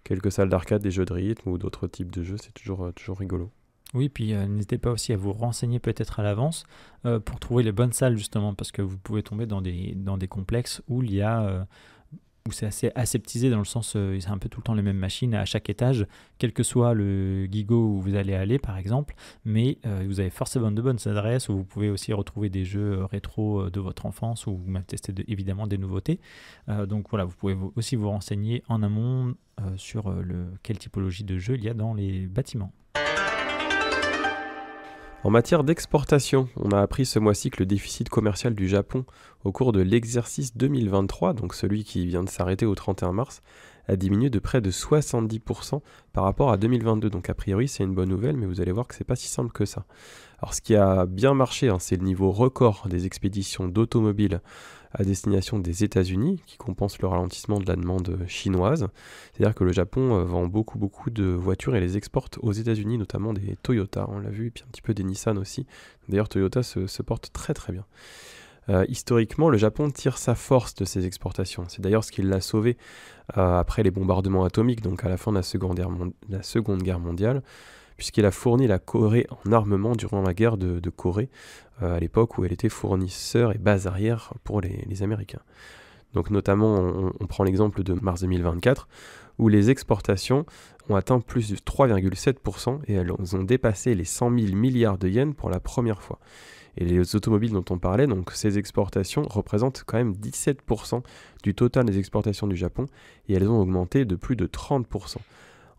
quelques salles d'arcade, des jeux de rythme ou d'autres types de jeux. C'est toujours rigolo. Oui, puis n'hésitez pas aussi à vous renseigner peut-être à l'avance pour trouver les bonnes salles justement, parce que vous pouvez tomber dans des complexes où il y a... où c'est assez aseptisé dans le sens, c'est un peu tout le temps les mêmes machines à chaque étage, quel que soit le gigot où vous allez aller par exemple, mais vous avez forcément de bonnes adresses où vous pouvez aussi retrouver des jeux rétro de votre enfance ou même tester évidemment des nouveautés. Donc voilà, vous pouvez aussi vous renseigner en amont sur quelle typologie de jeux il y a dans les bâtiments. En matière d'exportation, on a appris ce mois-ci que le déficit commercial du Japon au cours de l'exercice 2023, donc celui qui vient de s'arrêter au 31 mars, a diminué de près de 70% par rapport à 2022. Donc a priori c'est une bonne nouvelle, mais vous allez voir que c'est pas si simple que ça. Alors ce qui a bien marché, c'est le niveau record des expéditions d'automobiles à destination des États-Unis, qui compense le ralentissement de la demande chinoise. C'est-à-dire que le Japon vend beaucoup de voitures et les exporte aux États-Unis, notamment des Toyota, on l'a vu, et puis un petit peu des Nissan aussi. D'ailleurs Toyota se porte très bien. Historiquement, le Japon tire sa force de ses exportations. C'est d'ailleurs ce qui l'a sauvé après les bombardements atomiques, donc à la fin de la Seconde Guerre mondiale, puisqu'il a fourni la Corée en armement durant la guerre de Corée, à l'époque où elle était fournisseur et base arrière pour les Américains. Donc notamment, on prend l'exemple de mars 2024, où les exportations ont atteint plus de 3,7% et elles ont dépassé les 100 000 milliards de yens pour la première fois. Et les automobiles dont on parlait, donc ces exportations représentent quand même 17% du total des exportations du Japon et elles ont augmenté de plus de 30%.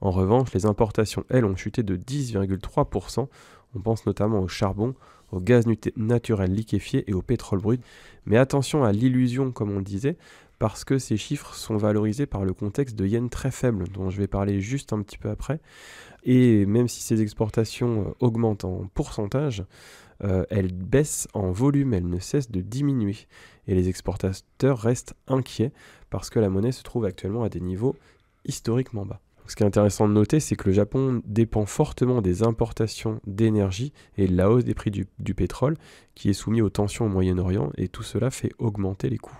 En revanche, les importations, elles, ont chuté de 10,3%. On pense notamment au charbon, au gaz naturel liquéfié et au pétrole brut. Mais attention à l'illusion, comme on le disait, parce que ces chiffres sont valorisés par le contexte de yens très faibles, dont je vais parler juste un petit peu après. Et même si ces exportations augmentent en pourcentage, elles baissent en volume, elles ne cessent de diminuer. Et les exportateurs restent inquiets parce que la monnaie se trouve actuellement à des niveaux historiquement bas. Ce qui est intéressant de noter, c'est que le Japon dépend fortement des importations d'énergie et de la hausse des prix du pétrole, qui est soumis aux tensions au Moyen-Orient, et tout cela fait augmenter les coûts.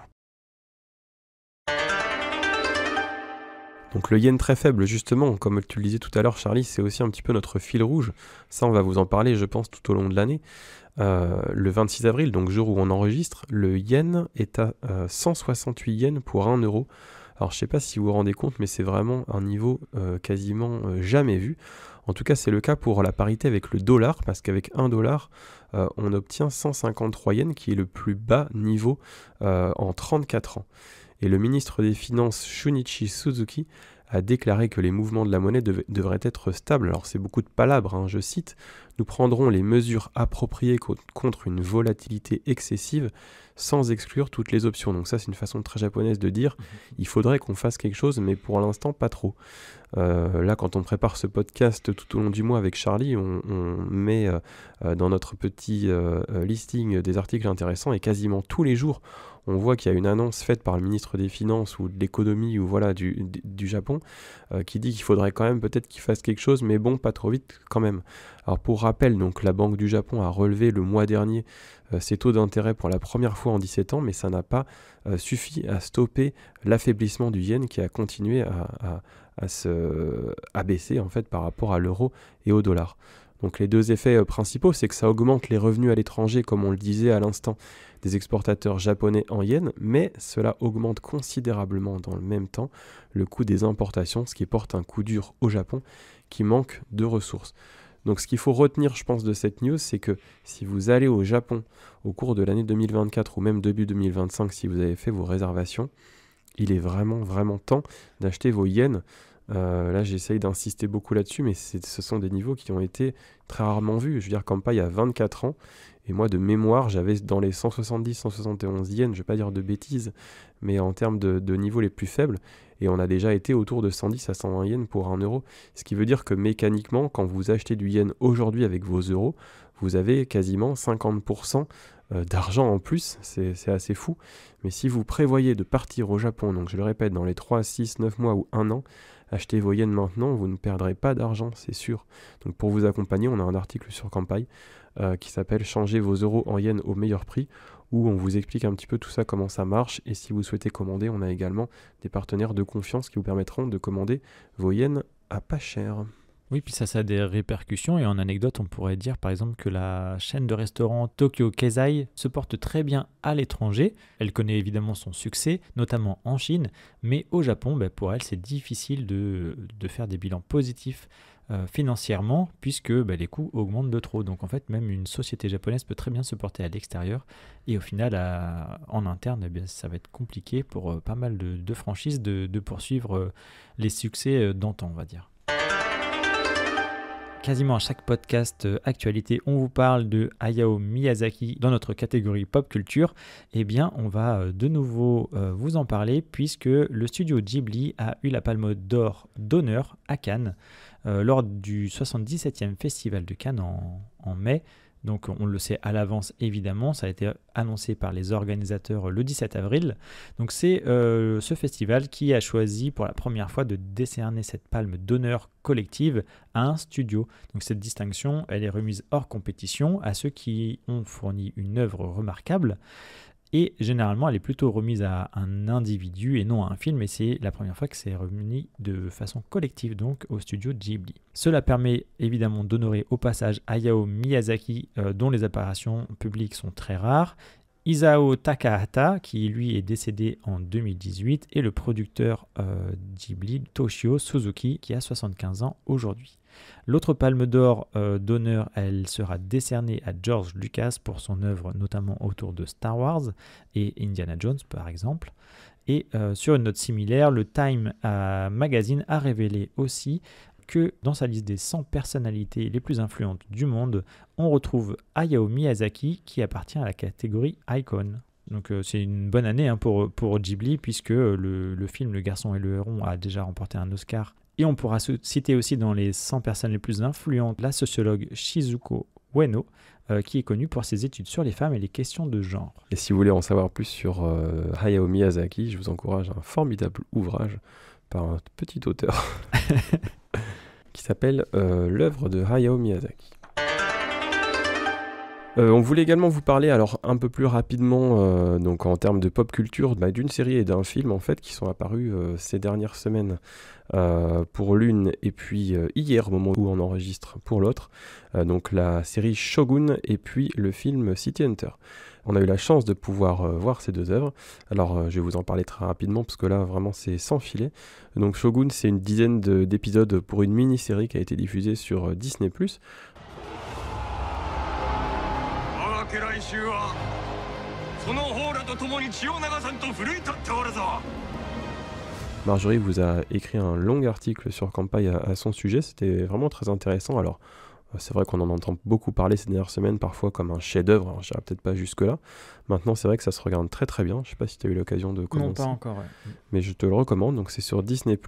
Donc le yen très faible, justement, comme tu le disais tout à l'heure, Charlie, c'est aussi un petit peu notre fil rouge. Ça, on va vous en parler, je pense, tout au long de l'année. Le 26 avril, donc jour où on enregistre, le yen est à 168 yens pour 1 euro. Alors je ne sais pas si vous vous rendez compte, mais c'est vraiment un niveau quasiment jamais vu. En tout cas, c'est le cas pour la parité avec le dollar, parce qu'avec 1 dollar, on obtient 153 yens, qui est le plus bas niveau en 34 ans. Et le ministre des Finances, Shunichi Suzuki, a déclaré que les mouvements de la monnaie devraient être stables. Alors c'est beaucoup de palabres, hein, je cite, « Nous prendrons les mesures appropriées contre une volatilité excessive sans exclure toutes les options ». Donc ça c'est une façon très japonaise de dire « il faudrait qu'on fasse quelque chose mais pour l'instant pas trop ». Là quand on prépare ce podcast tout au long du mois avec Charlie, on met dans notre petit listing des articles intéressants et quasiment tous les jours on voit qu'il y a une annonce faite par le ministre des Finances ou de l'économie ou voilà du Japon qui dit qu'il faudrait quand même peut-être qu'il fasse quelque chose, mais bon, pas trop vite quand même. Alors pour rappel, donc la Banque du Japon a relevé le mois dernier ses taux d'intérêt pour la première fois en 17 ans, mais ça n'a pas suffi à stopper l'affaiblissement du yen qui a continué à baisser en fait par rapport à l'euro et au dollar. Donc les deux effets principaux, c'est que ça augmente les revenus à l'étranger, comme on le disait à l'instant, des exportateurs japonais en yens, mais cela augmente considérablement dans le même temps le coût des importations, ce qui porte un coup dur au Japon qui manque de ressources. Donc ce qu'il faut retenir, je pense, de cette news, c'est que si vous allez au Japon au cours de l'année 2024 ou même début 2025, si vous avez fait vos réservations, il est vraiment, vraiment temps d'acheter vos yens. Là j'essaye d'insister beaucoup là-dessus, mais ce sont des niveaux qui ont été très rarement vus. Je veux dire, Kampai il y a 24 ans, et moi de mémoire j'avais dans les 170-171 yens, je vais pas dire de bêtises, mais en termes de niveaux les plus faibles, et on a déjà été autour de 110 à 120 yens pour 1 euro, ce qui veut dire que mécaniquement, quand vous achetez du yen aujourd'hui avec vos euros, vous avez quasiment 50% d'argent en plus, c'est assez fou. Mais si vous prévoyez de partir au Japon, donc je le répète, dans les 3, 6, 9 mois ou 1 an, achetez vos yens maintenant, vous ne perdrez pas d'argent, c'est sûr. Donc pour vous accompagner, on a un article sur Kampai qui s'appelle « Changer vos euros en yens au meilleur prix », où on vous explique un petit peu tout ça, comment ça marche. Et si vous souhaitez commander, on a également des partenaires de confiance qui vous permettront de commander vos yens à pas cher. Oui, puis ça a des répercussions, et en anecdote, on pourrait dire par exemple que la chaîne de restaurants Tokyo Keizai se porte très bien à l'étranger. Elle connaît évidemment son succès, notamment en Chine, mais au Japon, pour elle, c'est difficile de faire des bilans positifs financièrement, puisque les coûts augmentent de trop. Donc en fait, même une société japonaise peut très bien se porter à l'extérieur, et au final, en interne, ça va être compliqué pour pas mal de franchises de poursuivre les succès d'antan, on va dire. Quasiment à chaque podcast actualité, on vous parle de Hayao Miyazaki dans notre catégorie pop culture. Eh bien, on va de nouveau vous en parler, puisque le studio Ghibli a eu la Palme d'Or d'honneur à Cannes lors du 77e Festival de Cannes en mai. Donc on le sait à l'avance évidemment, ça a été annoncé par les organisateurs le 17 avril. Donc c'est ce festival qui a choisi pour la première fois de décerner cette palme d'honneur collective à un studio. Donc cette distinction, elle est remise hors compétition à ceux qui ont fourni une œuvre remarquable. Et généralement, elle est plutôt remise à un individu et non à un film, et c'est la première fois que c'est remis de façon collective, donc au studio Ghibli. Cela permet évidemment d'honorer au passage Hayao Miyazaki, dont les apparitions publiques sont très rares, Isao Takahata, qui lui est décédé en 2018, et le producteur Ghibli, Toshio Suzuki, qui a 75 ans aujourd'hui. L'autre palme d'or d'honneur, elle sera décernée à George Lucas pour son œuvre notamment autour de Star Wars et Indiana Jones par exemple. Et sur une note similaire, le Time Magazine a révélé aussi que dans sa liste des 100 personnalités les plus influentes du monde, on retrouve Hayao Miyazaki qui appartient à la catégorie Icon. Donc c'est une bonne année pour Ghibli, puisque le film Le Garçon et le Héron a déjà remporté un Oscar. Et on pourra citer aussi dans les 100 personnes les plus influentes la sociologue Shizuko Ueno, qui est connue pour ses études sur les femmes et les questions de genre. Et si vous voulez en savoir plus sur Hayao Miyazaki, je vous encourage à un formidable ouvrage par un petit auteur qui s'appelle L'œuvre de Hayao Miyazaki. On voulait également vous parler, alors un peu plus rapidement, donc en termes de pop culture, d'une série et d'un film en fait qui sont apparus ces dernières semaines pour l'une, et puis hier au moment où on enregistre pour l'autre, donc la série Shogun et puis le film City Hunter. On a eu la chance de pouvoir voir ces deux œuvres. Alors je vais vous en parler très rapidement parce que là vraiment c'est sans filet. Donc Shogun, c'est une dizaine d'épisodes pour une mini-série qui a été diffusée sur Disney+. Marjorie vous a écrit un long article sur Kanpai à son sujet, c'était vraiment très intéressant. Alors, c'est vrai qu'on en entend beaucoup parler ces dernières semaines, parfois comme un chef-d'œuvre, alors je dirais peut-être pas jusque-là. Maintenant, c'est vrai que ça se regarde très très bien. Je sais pas si tu as eu l'occasion de commencer. Non, pas encore, ouais. Mais je te le recommande. Donc, c'est sur Disney+.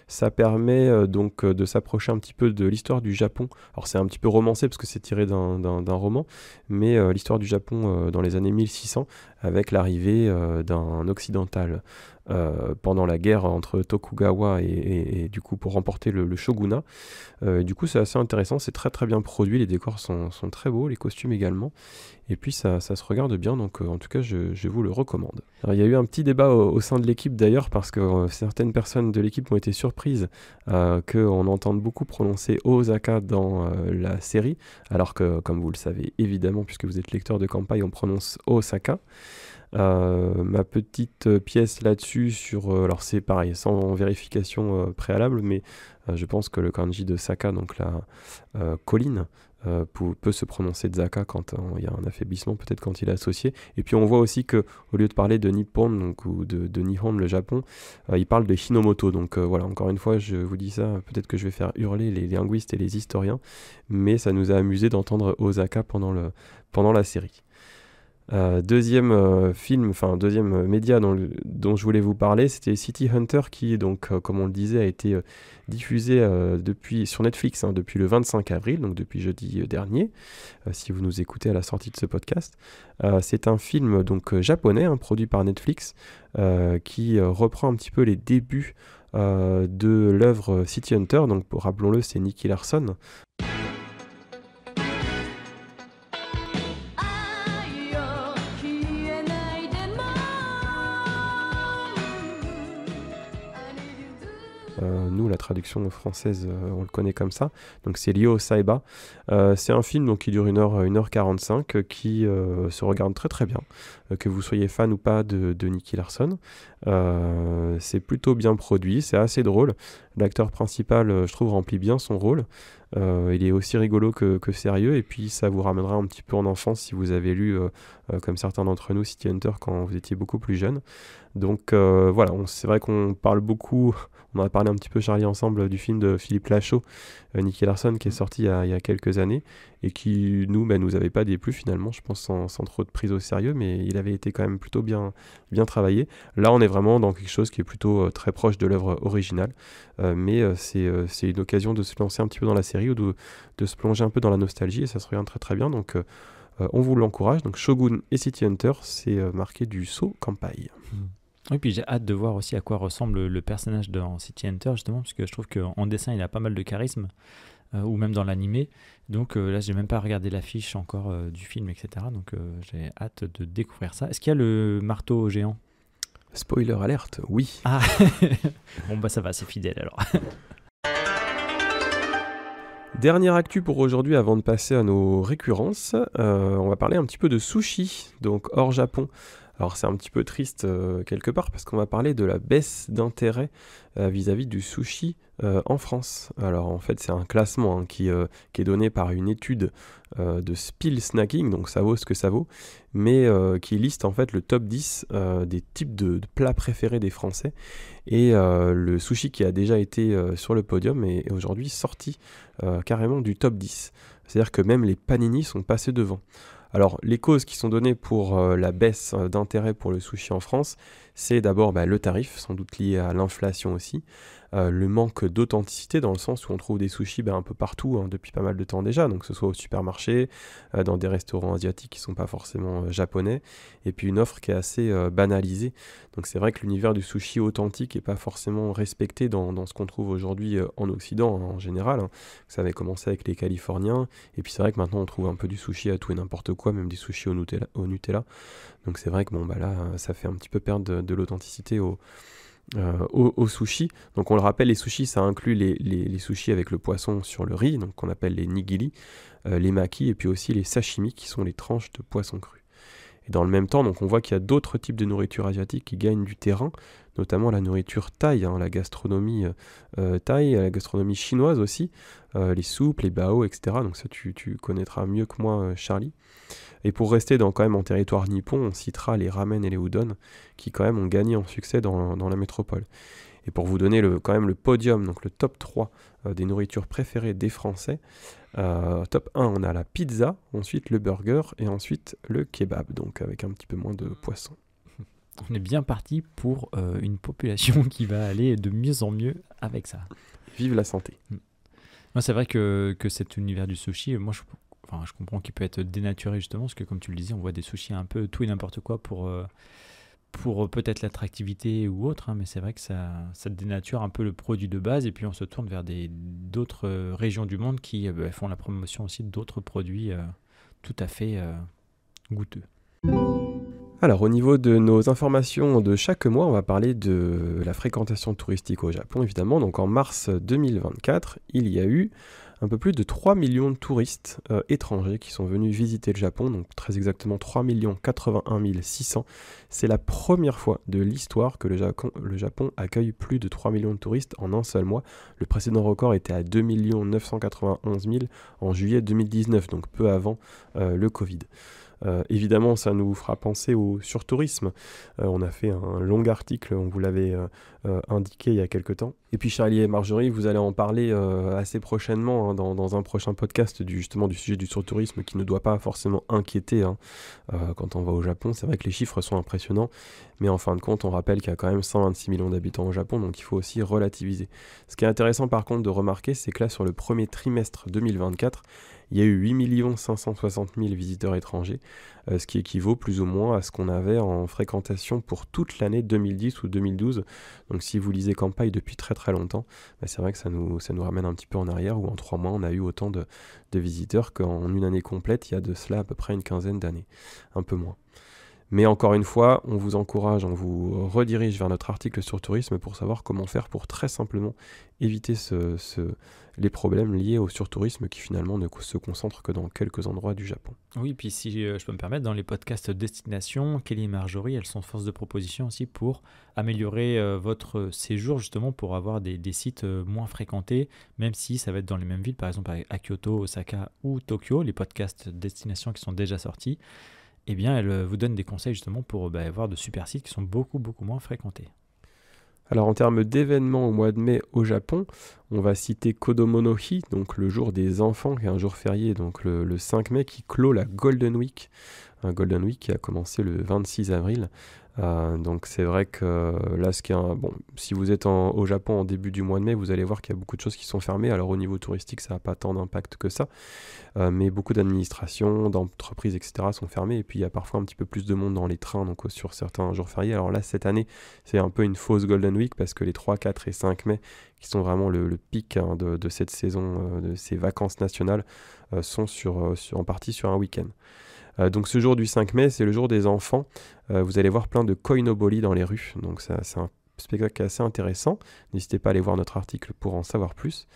Ça permet donc de s'approcher un petit peu de l'histoire du Japon. Alors, c'est un petit peu romancé parce que c'est tiré d'un roman, mais l'histoire du Japon dans les années 1600 avec l'arrivée d'un occidental pendant la guerre entre Tokugawa et du coup pour remporter le shogunat. Du coup, c'est assez intéressant, c'est très très bien produit, les décors sont très beaux, les costumes également, et puis ça se regarde bien, donc en tout cas je vous le recommande. Alors, il y a eu un petit débat au sein de l'équipe d'ailleurs, parce que certaines personnes de l'équipe ont été surprises qu'on entende beaucoup prononcer Osaka dans la série, alors que comme vous le savez évidemment, puisque vous êtes lecteur de Kanpai, on prononce Osaka. Ma petite pièce là-dessus alors c'est pareil, sans vérification préalable, mais je pense que le kanji de Saka, donc la colline, peut se prononcer Zaka quand il y a un affaiblissement, peut-être quand il est associé. Et puis on voit aussi que au lieu de parler de Nippon, donc, ou de Nihon, le Japon, il parle de Hinomoto. Donc voilà, encore une fois, je vous dis ça, peut-être que je vais faire hurler les linguistes et les historiens, mais ça nous a amusé d'entendre Osaka pendant la série. Deuxième média dont je voulais vous parler, c'était City Hunter qui, donc, comme on le disait, a été diffusé sur Netflix depuis le 25 avril, donc depuis jeudi dernier, si vous nous écoutez à la sortie de ce podcast. C'est un film donc, japonais, produit par Netflix, qui reprend un petit peu les débuts de l'œuvre City Hunter. Donc, rappelons-le, c'est Nicky Larson. Nous, la traduction française, on le connaît comme ça. Donc, c'est Ryo Saiba. C'est un film donc, qui dure 1h45, qui se regarde très très bien. Que vous soyez fan ou pas de Nicky Larson. C'est plutôt bien produit, c'est assez drôle. L'acteur principal, je trouve, remplit bien son rôle. Il est aussi rigolo que sérieux, et puis ça vous ramènera un petit peu en enfance si vous avez lu, comme certains d'entre nous, City Hunter quand vous étiez beaucoup plus jeune. Donc voilà, c'est vrai qu'on parle beaucoup, on en a parlé un petit peu Charlie ensemble du film de Philippe Lachaud, Nicky Larson, qui est sorti il y a quelques années, et qui nous avait pas déplu finalement, je pense sans trop de prise au sérieux, mais il avait été quand même plutôt bien travaillé. Là on est vraiment dans quelque chose qui est plutôt très proche de l'œuvre originale, mais c'est une occasion de se lancer un petit peu dans la série ou de se plonger un peu dans la nostalgie, et ça se regarde très très bien, donc on vous l'encourage. Donc Shogun et City Hunter, c'est marqué du Sceau Kanpai. Oui, puis j'ai hâte de voir aussi à quoi ressemble le personnage dans City Hunter, justement, parce que je trouve qu'en dessin, il a pas mal de charisme, ou même dans l'animé. Donc là, j'ai même pas regardé l'affiche encore du film, etc. Donc j'ai hâte de découvrir ça. Est-ce qu'il y a le marteau géant ? Spoiler alerte, oui. Ah bon, bah ça va, c'est fidèle alors. Dernière actu pour aujourd'hui avant de passer à nos récurrences, on va parler un petit peu de sushi, donc hors Japon. Alors c'est un petit peu triste quelque part parce qu'on va parler de la baisse d'intérêt vis-à-vis du sushi en France. Alors en fait c'est un classement qui est donné par une étude de Spill Snacking, donc ça vaut ce que ça vaut, mais qui liste en fait le top 10 des types de plats préférés des Français. Et le sushi qui a déjà été sur le podium est aujourd'hui sorti carrément du top 10. C'est-à-dire que même les panini sont passés devant. Alors, les causes qui sont données pour la baisse d'intérêt pour le sushi en France, c'est d'abord le tarif, sans doute lié à l'inflation aussi, le manque d'authenticité dans le sens où on trouve des sushis un peu partout depuis pas mal de temps déjà, donc que ce soit au supermarché, dans des restaurants asiatiques qui ne sont pas forcément japonais, et puis une offre qui est assez banalisée. Donc c'est vrai que l'univers du sushi authentique n'est pas forcément respecté dans ce qu'on trouve aujourd'hui en Occident en général. Ça avait commencé avec les Californiens, et puis c'est vrai que maintenant on trouve un peu du sushi à tout et n'importe quoi, même du sushi au Nutella. Donc c'est vrai que là, ça fait un petit peu perdre de l'authenticité au sushi. Donc on le rappelle, les sushis, ça inclut les sushis avec le poisson sur le riz, donc qu'on appelle les nigiri, les maki, et puis aussi les sashimi, qui sont les tranches de poisson cru. Et dans le même temps, donc on voit qu'il y a d'autres types de nourriture asiatique qui gagnent du terrain, notamment la nourriture thaï, la gastronomie thaï, la gastronomie chinoise aussi, les soupes, les bao, etc. Donc ça, tu connaîtras mieux que moi, Charlie. Et pour rester quand même en territoire nippon, on citera les ramen et les udon, qui quand même ont gagné en succès dans la métropole. Et pour vous donner quand même le podium, donc le top 3 des nourritures préférées des Français, top 1, on a la pizza, ensuite le burger et ensuite le kebab, donc avec un petit peu moins de poisson. On est bien parti pour une population qui va aller de mieux en mieux avec ça. Vive la santé. Moi, c'est vrai que cet univers du sushi, moi, je comprends qu'il peut être dénaturé justement, parce que comme tu le disais, on voit des sushis un peu tout et n'importe quoi pour peut-être l'attractivité ou autre, hein, mais c'est vrai que ça dénature un peu le produit de base, et puis on se tourne vers d'autres régions du monde qui font la promotion aussi d'autres produits tout à fait goûteux. Alors au niveau de nos informations de chaque mois, on va parler de la fréquentation touristique au Japon évidemment. Donc en mars 2024, il y a eu un peu plus de 3 millions de touristes étrangers qui sont venus visiter le Japon, donc très exactement 3 81 600. C'est la première fois de l'histoire que le Japon accueille plus de 3 millions de touristes en un seul mois. Le précédent record était à 2 991 000 en juillet 2019, donc peu avant le Covid. Évidemment, ça nous fera penser au surtourisme. On a fait un long article, on vous l'avait indiqué il y a quelques temps. Et puis Charlie et Marjorie, vous allez en parler assez prochainement hein, dans un prochain podcast du sujet du surtourisme qui ne doit pas forcément inquiéter hein, quand on va au Japon. C'est vrai que les chiffres sont impressionnants, mais en fin de compte, on rappelle qu'il y a quand même 126 millions d'habitants au Japon, donc il faut aussi relativiser. Ce qui est intéressant par contre de remarquer, c'est que là, sur le premier trimestre 2024, il y a eu 8 560 000 visiteurs étrangers, ce qui équivaut plus ou moins à ce qu'on avait en fréquentation pour toute l'année 2010 ou 2012. Donc si vous lisez Campagne depuis très très longtemps, c'est vrai que ça nous ramène un petit peu en arrière, où en 3 mois on a eu autant de visiteurs qu'en une année complète, il y a de cela à peu près une quinzaine d'années, un peu moins. Mais encore une fois, on vous encourage, on vous redirige vers notre article sur tourisme pour savoir comment faire pour très simplement éviter les problèmes liés au surtourisme qui finalement ne se concentrent que dans quelques endroits du Japon. Oui, puis si je peux me permettre, dans les podcasts Destination, Kelly et Marjorie, elles sont force de proposition aussi pour améliorer votre séjour, justement pour avoir des sites moins fréquentés, même si ça va être dans les mêmes villes, par exemple à Kyoto, Osaka ou Tokyo, les podcasts Destination qui sont déjà sortis. Eh bien, elle vous donne des conseils justement pour avoir de super sites qui sont beaucoup, beaucoup moins fréquentés. Alors en termes d'événements au mois de mai au Japon, on va citer Kodomo no Hi, donc le jour des enfants, qui est un jour férié, donc le 5 mai, qui clôt la Golden Week. Un Golden Week qui a commencé le 26 avril. Donc c'est vrai que là, si vous êtes au Japon en début du mois de mai, vous allez voir qu'il y a beaucoup de choses qui sont fermées. Alors au niveau touristique, ça n'a pas tant d'impact que ça, mais beaucoup d'administrations, d'entreprises, etc. sont fermées. Et puis il y a parfois un petit peu plus de monde dans les trains, donc sur certains jours fériés. Alors là, cette année, c'est un peu une fausse Golden Week parce que les 3, 4 et 5 mai, qui sont vraiment le pic hein, de cette saison, de ces vacances nationales, sont en partie sur un week-end. Donc ce jour du 5 mai, c'est le jour des enfants. Vous allez voir plein de koinobori dans les rues. Donc c'est un spectacle assez intéressant. N'hésitez pas à aller voir notre article pour en savoir plus.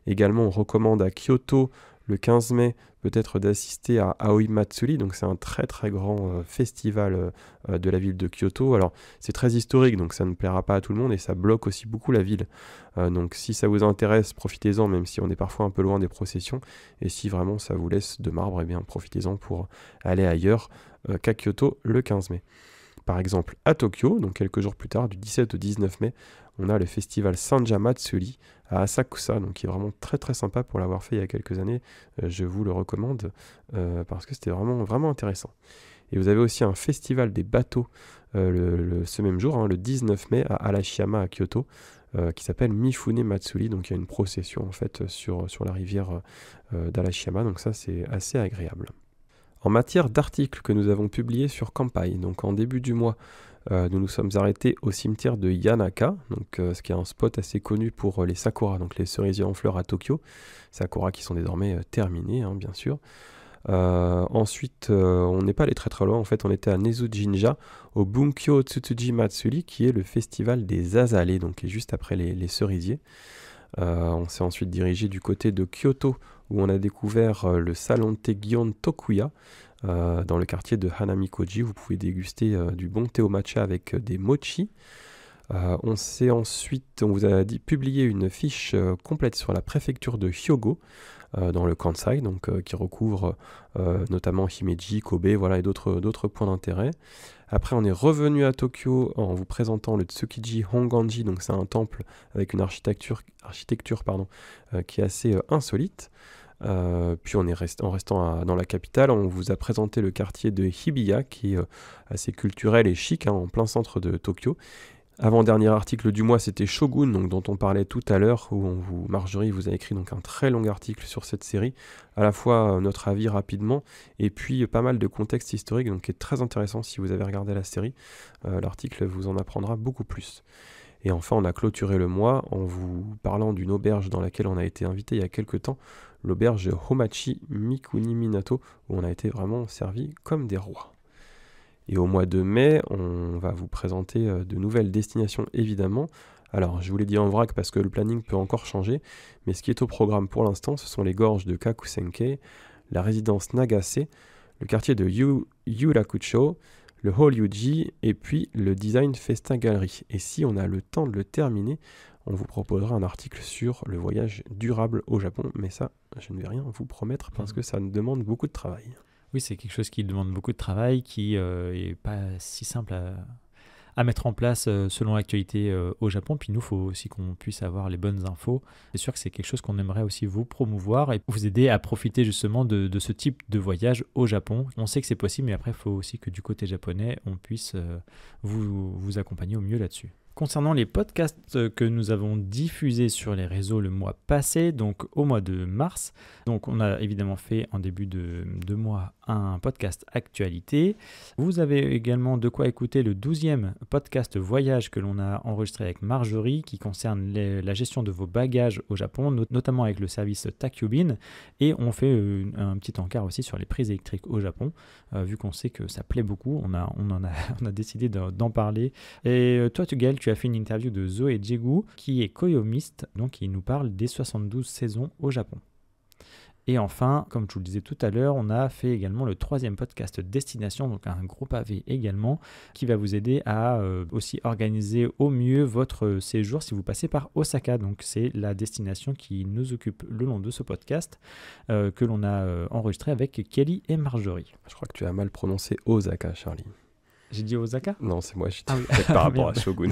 Également, on recommande à Kyoto, le 15 mai, peut-être d'assister à Aoi Matsuri. Donc c'est un très très grand festival de la ville de Kyoto. Alors c'est très historique, donc ça ne plaira pas à tout le monde et ça bloque aussi beaucoup la ville. Donc si ça vous intéresse, profitez-en, même si on est parfois un peu loin des processions. Et si vraiment ça vous laisse de marbre, eh bien profitez-en pour aller ailleurs qu'à Kyoto le 15 mai. Par exemple, à Tokyo, donc quelques jours plus tard, du 17 au 19 mai, on a le festival Sanja Matsuri à Asakusa, donc qui est vraiment très très sympa pour l'avoir fait il y a quelques années. Je vous le recommande parce que c'était vraiment, vraiment intéressant. Et vous avez aussi un festival des bateaux ce même jour, hein, le 19 mai, à Arashiyama à Kyoto, qui s'appelle Mifune Matsuri. Donc il y a une procession en fait sur la rivière d'Arashiyama, donc ça c'est assez agréable. En matière d'articles que nous avons publiés sur Kampai, donc en début du mois, nous nous sommes arrêtés au cimetière de Yanaka, donc, ce qui est un spot assez connu pour les sakuras, donc les cerisiers en fleurs à Tokyo, sakuras qui sont désormais terminés, hein, bien sûr. Ensuite, on n'est pas allé très très loin, en fait on était à Nezujinja, au Bunkyo Tsutsuji Matsuri, qui est le festival des azalées, donc qui est juste après les cerisiers. On s'est ensuite dirigé du côté de Kyoto, où on a découvert le salon de thé Gion Tokuya, dans le quartier de Hanamikoji. Vous pouvez déguster du bon thé au matcha avec des mochi. On vous a publié une fiche complète sur la préfecture de Hyogo, dans le Kansai, donc qui recouvre notamment Himeji, Kobe, voilà, et d'autres points d'intérêt. Après, on est revenu à Tokyo en vous présentant le Tsukiji Honganji, donc c'est un temple avec une architecture qui est assez insolite. Puis en restant dans la capitale, on vous a présenté le quartier de Hibiya, qui est assez culturel et chic, en plein centre de Tokyo. Avant-dernier article du mois, c'était Shogun, donc, dont on parlait tout à l'heure, où Marjorie vous a écrit donc, un très long article sur cette série, à la fois notre avis rapidement, et puis pas mal de contexte historique, donc qui est très intéressant si vous avez regardé la série. L'article vous en apprendra beaucoup plus. Et enfin, on a clôturé le mois en vous parlant d'une auberge dans laquelle on a été invité il y a quelques temps, l'auberge Homachi Mikuni Minato, où on a été vraiment servi comme des rois. Et au mois de mai, on va vous présenter de nouvelles destinations, évidemment. Alors, je vous l'ai dit en vrac parce que le planning peut encore changer, mais ce qui est au programme pour l'instant, ce sont les gorges de Kakusenke, la résidence Nagase, le quartier de Yurakucho, le Hall Yuji, et puis le Design Festa Gallery. Et si on a le temps de le terminer, on vous proposera un article sur le voyage durable au Japon, mais ça, je ne vais rien vous promettre parce que ça nous demande beaucoup de travail. Oui, c'est quelque chose qui demande beaucoup de travail, qui n'est pas si simple à mettre en place selon l'actualité au Japon. Puis nous, il faut aussi qu'on puisse avoir les bonnes infos. C'est sûr que c'est quelque chose qu'on aimerait aussi vous promouvoir et vous aider à profiter justement de ce type de voyage au Japon. On sait que c'est possible, mais après, il faut aussi que du côté japonais, on puisse vous accompagner au mieux là-dessus. Concernant les podcasts que nous avons diffusés sur les réseaux le mois passé, donc au mois de mars, donc on a évidemment fait en début de mois un podcast actualité. Vous avez également de quoi écouter le 12e podcast voyage que l'on a enregistré avec Marjorie qui concerne la gestion de vos bagages au Japon, notamment avec le service Takyubin. Et on fait un petit encart aussi sur les prises électriques au Japon, vu qu'on sait que ça plaît beaucoup. On a décidé d'en parler. Et toi, Gaël, tu as fait une interview de Zoé Jegu, qui est koyomiste, donc qui nous parle des 72 saisons au Japon. Et enfin, comme je vous le disais tout à l'heure, on a fait également le 3e podcast Destination, donc un gros pavé également, qui va vous aider à aussi organiser au mieux votre séjour si vous passez par Osaka. Donc c'est la destination qui nous occupe le long de ce podcast, que l'on a enregistré avec Kelly et Marjorie. Je crois que tu as mal prononcé Osaka, Charlie. J'ai dit Osaka ? Non, c'est moi, je t'ai fait par rapport à Shogun.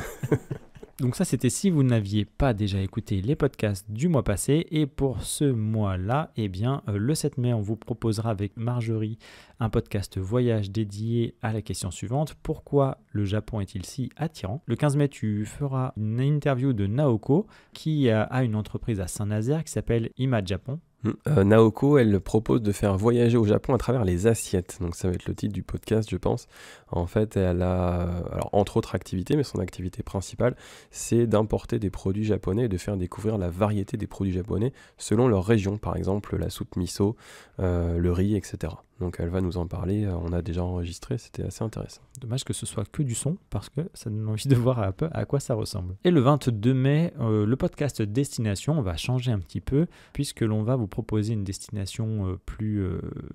Donc ça, c'était si vous n'aviez pas déjà écouté les podcasts du mois passé. Et pour ce mois-là, eh bien, le 7 mai, on vous proposera avec Marjorie un podcast voyage dédié à la question suivante. Pourquoi le Japon est-il si attirant ? Le 15 mai, tu feras une interview de Naoko, qui a une entreprise à Saint-Nazaire qui s'appelle Ima Japon. Naoko, elle propose de faire voyager au Japon à travers les assiettes. Donc ça va être le titre du podcast, je pense. En fait, elle a, alors, entre autres activités, mais son activité principale, c'est d'importer des produits japonais et de faire découvrir la variété des produits japonais selon leur région. Par exemple, la soupe miso, le riz, etc. Donc elle va nous en parler, on a déjà enregistré, c'était assez intéressant. Dommage que ce soit que du son, parce que ça donne envie de voir un peu à quoi ça ressemble. Et le 22 mai, le podcast Destination, on va changer un petit peu, puisque l'on va vous proposer une destination plus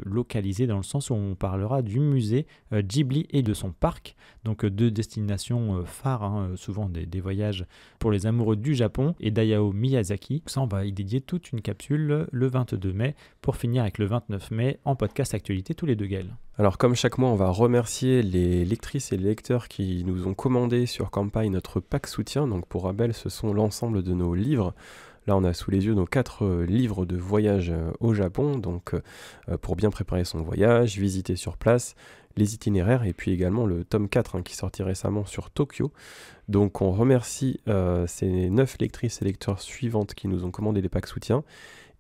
localisée, dans le sens où on parlera du musée Ghibli et de son parc, donc deux destinations phares, souvent des voyages pour les amoureux du Japon, et d'Hayao Miyazaki. Ça, on va y dédier toute une capsule le 22 mai, pour finir avec le 29 mai en podcast actualité tous les deux, Gaël. Alors comme chaque mois, on va remercier les lectrices et les lecteurs qui nous ont commandé sur Campai notre pack soutien. Donc pour rappel, ce sont l'ensemble de nos livres. Là, on a sous les yeux nos 4 livres de voyage au Japon, donc pour bien préparer son voyage, visiter sur place, les itinéraires, et puis également le tome 4 qui sortit récemment sur Tokyo. Donc on remercie ces 9 lectrices et lecteurs suivantes qui nous ont commandé les packs soutien.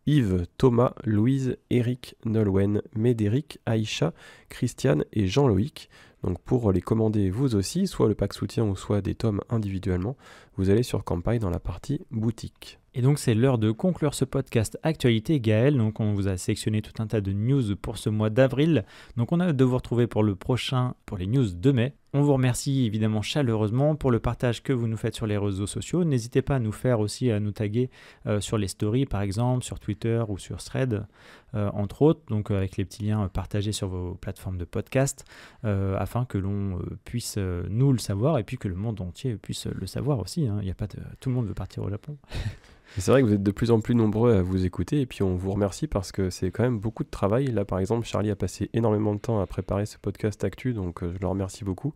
Yves, Thomas, Louise, Eric, Nolwenn, Médéric, Aïcha, Christiane et Jean-Loïc. Donc pour les commander vous aussi, soit le pack soutien ou soit des tomes individuellement, vous allez sur Campai dans la partie boutique. Et donc c'est l'heure de conclure ce podcast Actualité. Gaël, donc on vous a sélectionné tout un tas de news pour ce mois d'avril. Donc on a hâte de vous retrouver pour le prochain, pour les news de mai. On vous remercie évidemment chaleureusement pour le partage que vous nous faites sur les réseaux sociaux. N'hésitez pas à nous faire aussi, à nous taguer sur les stories par exemple, sur Twitter ou sur Thread, entre autres, donc avec les petits liens partagés sur vos plateformes de podcast, afin que l'on puisse nous le savoir et puis que le monde entier puisse le savoir aussi. Hein. Il y a pas de... Tout le monde veut partir au Japon. Et c'est vrai que vous êtes de plus en plus nombreux à vous écouter et puis on vous remercie parce que c'est quand même beaucoup de travail. Là par exemple, Charlie a passé énormément de temps à préparer ce podcast Actu, donc je le remercie beaucoup.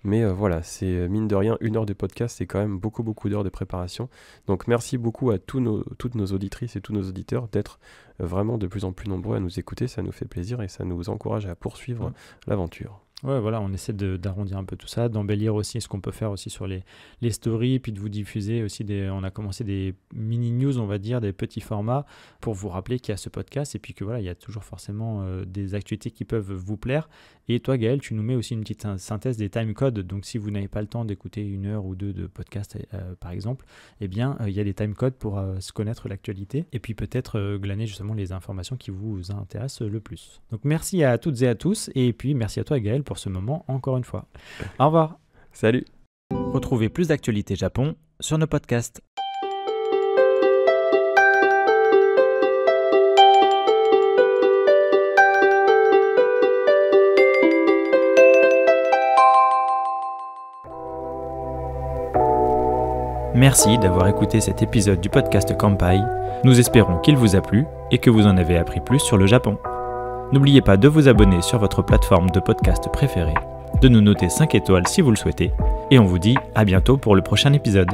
Mais voilà, c'est mine de rien, 1 heure de podcast, c'est quand même beaucoup d'heures de préparation. Donc merci beaucoup à toutes nos auditrices et tous nos auditeurs d'être vraiment de plus en plus nombreux à nous écouter. Ça nous fait plaisir et ça nous encourage à poursuivre l'aventure. Ouais, voilà, on essaie d'arrondir un peu tout ça, d'embellir aussi ce qu'on peut faire aussi sur les stories, puis de vous diffuser aussi on a commencé des mini-news, on va dire, des petits formats pour vous rappeler qu'il y a ce podcast et puis que voilà, il y a toujours forcément des actualités qui peuvent vous plaire. Et toi, Gaël, tu nous mets aussi une petite synthèse des timecodes. Donc, si vous n'avez pas le temps d'écouter 1 heure ou 2 de podcast, par exemple, eh bien, il y a des timecodes pour se connaître l'actualité et puis peut-être glaner justement les informations qui vous intéressent le plus. Donc, merci à toutes et à tous et puis merci à toi, Gaël, pour ce moment encore une fois. Au revoir. Salut. Retrouvez plus d'actualités Japon sur nos podcasts. Merci d'avoir écouté cet épisode du podcast Kampai. Nous espérons qu'il vous a plu et que vous en avez appris plus sur le Japon. N'oubliez pas de vous abonner sur votre plateforme de podcast préférée, de nous noter 5 étoiles si vous le souhaitez, et on vous dit à bientôt pour le prochain épisode.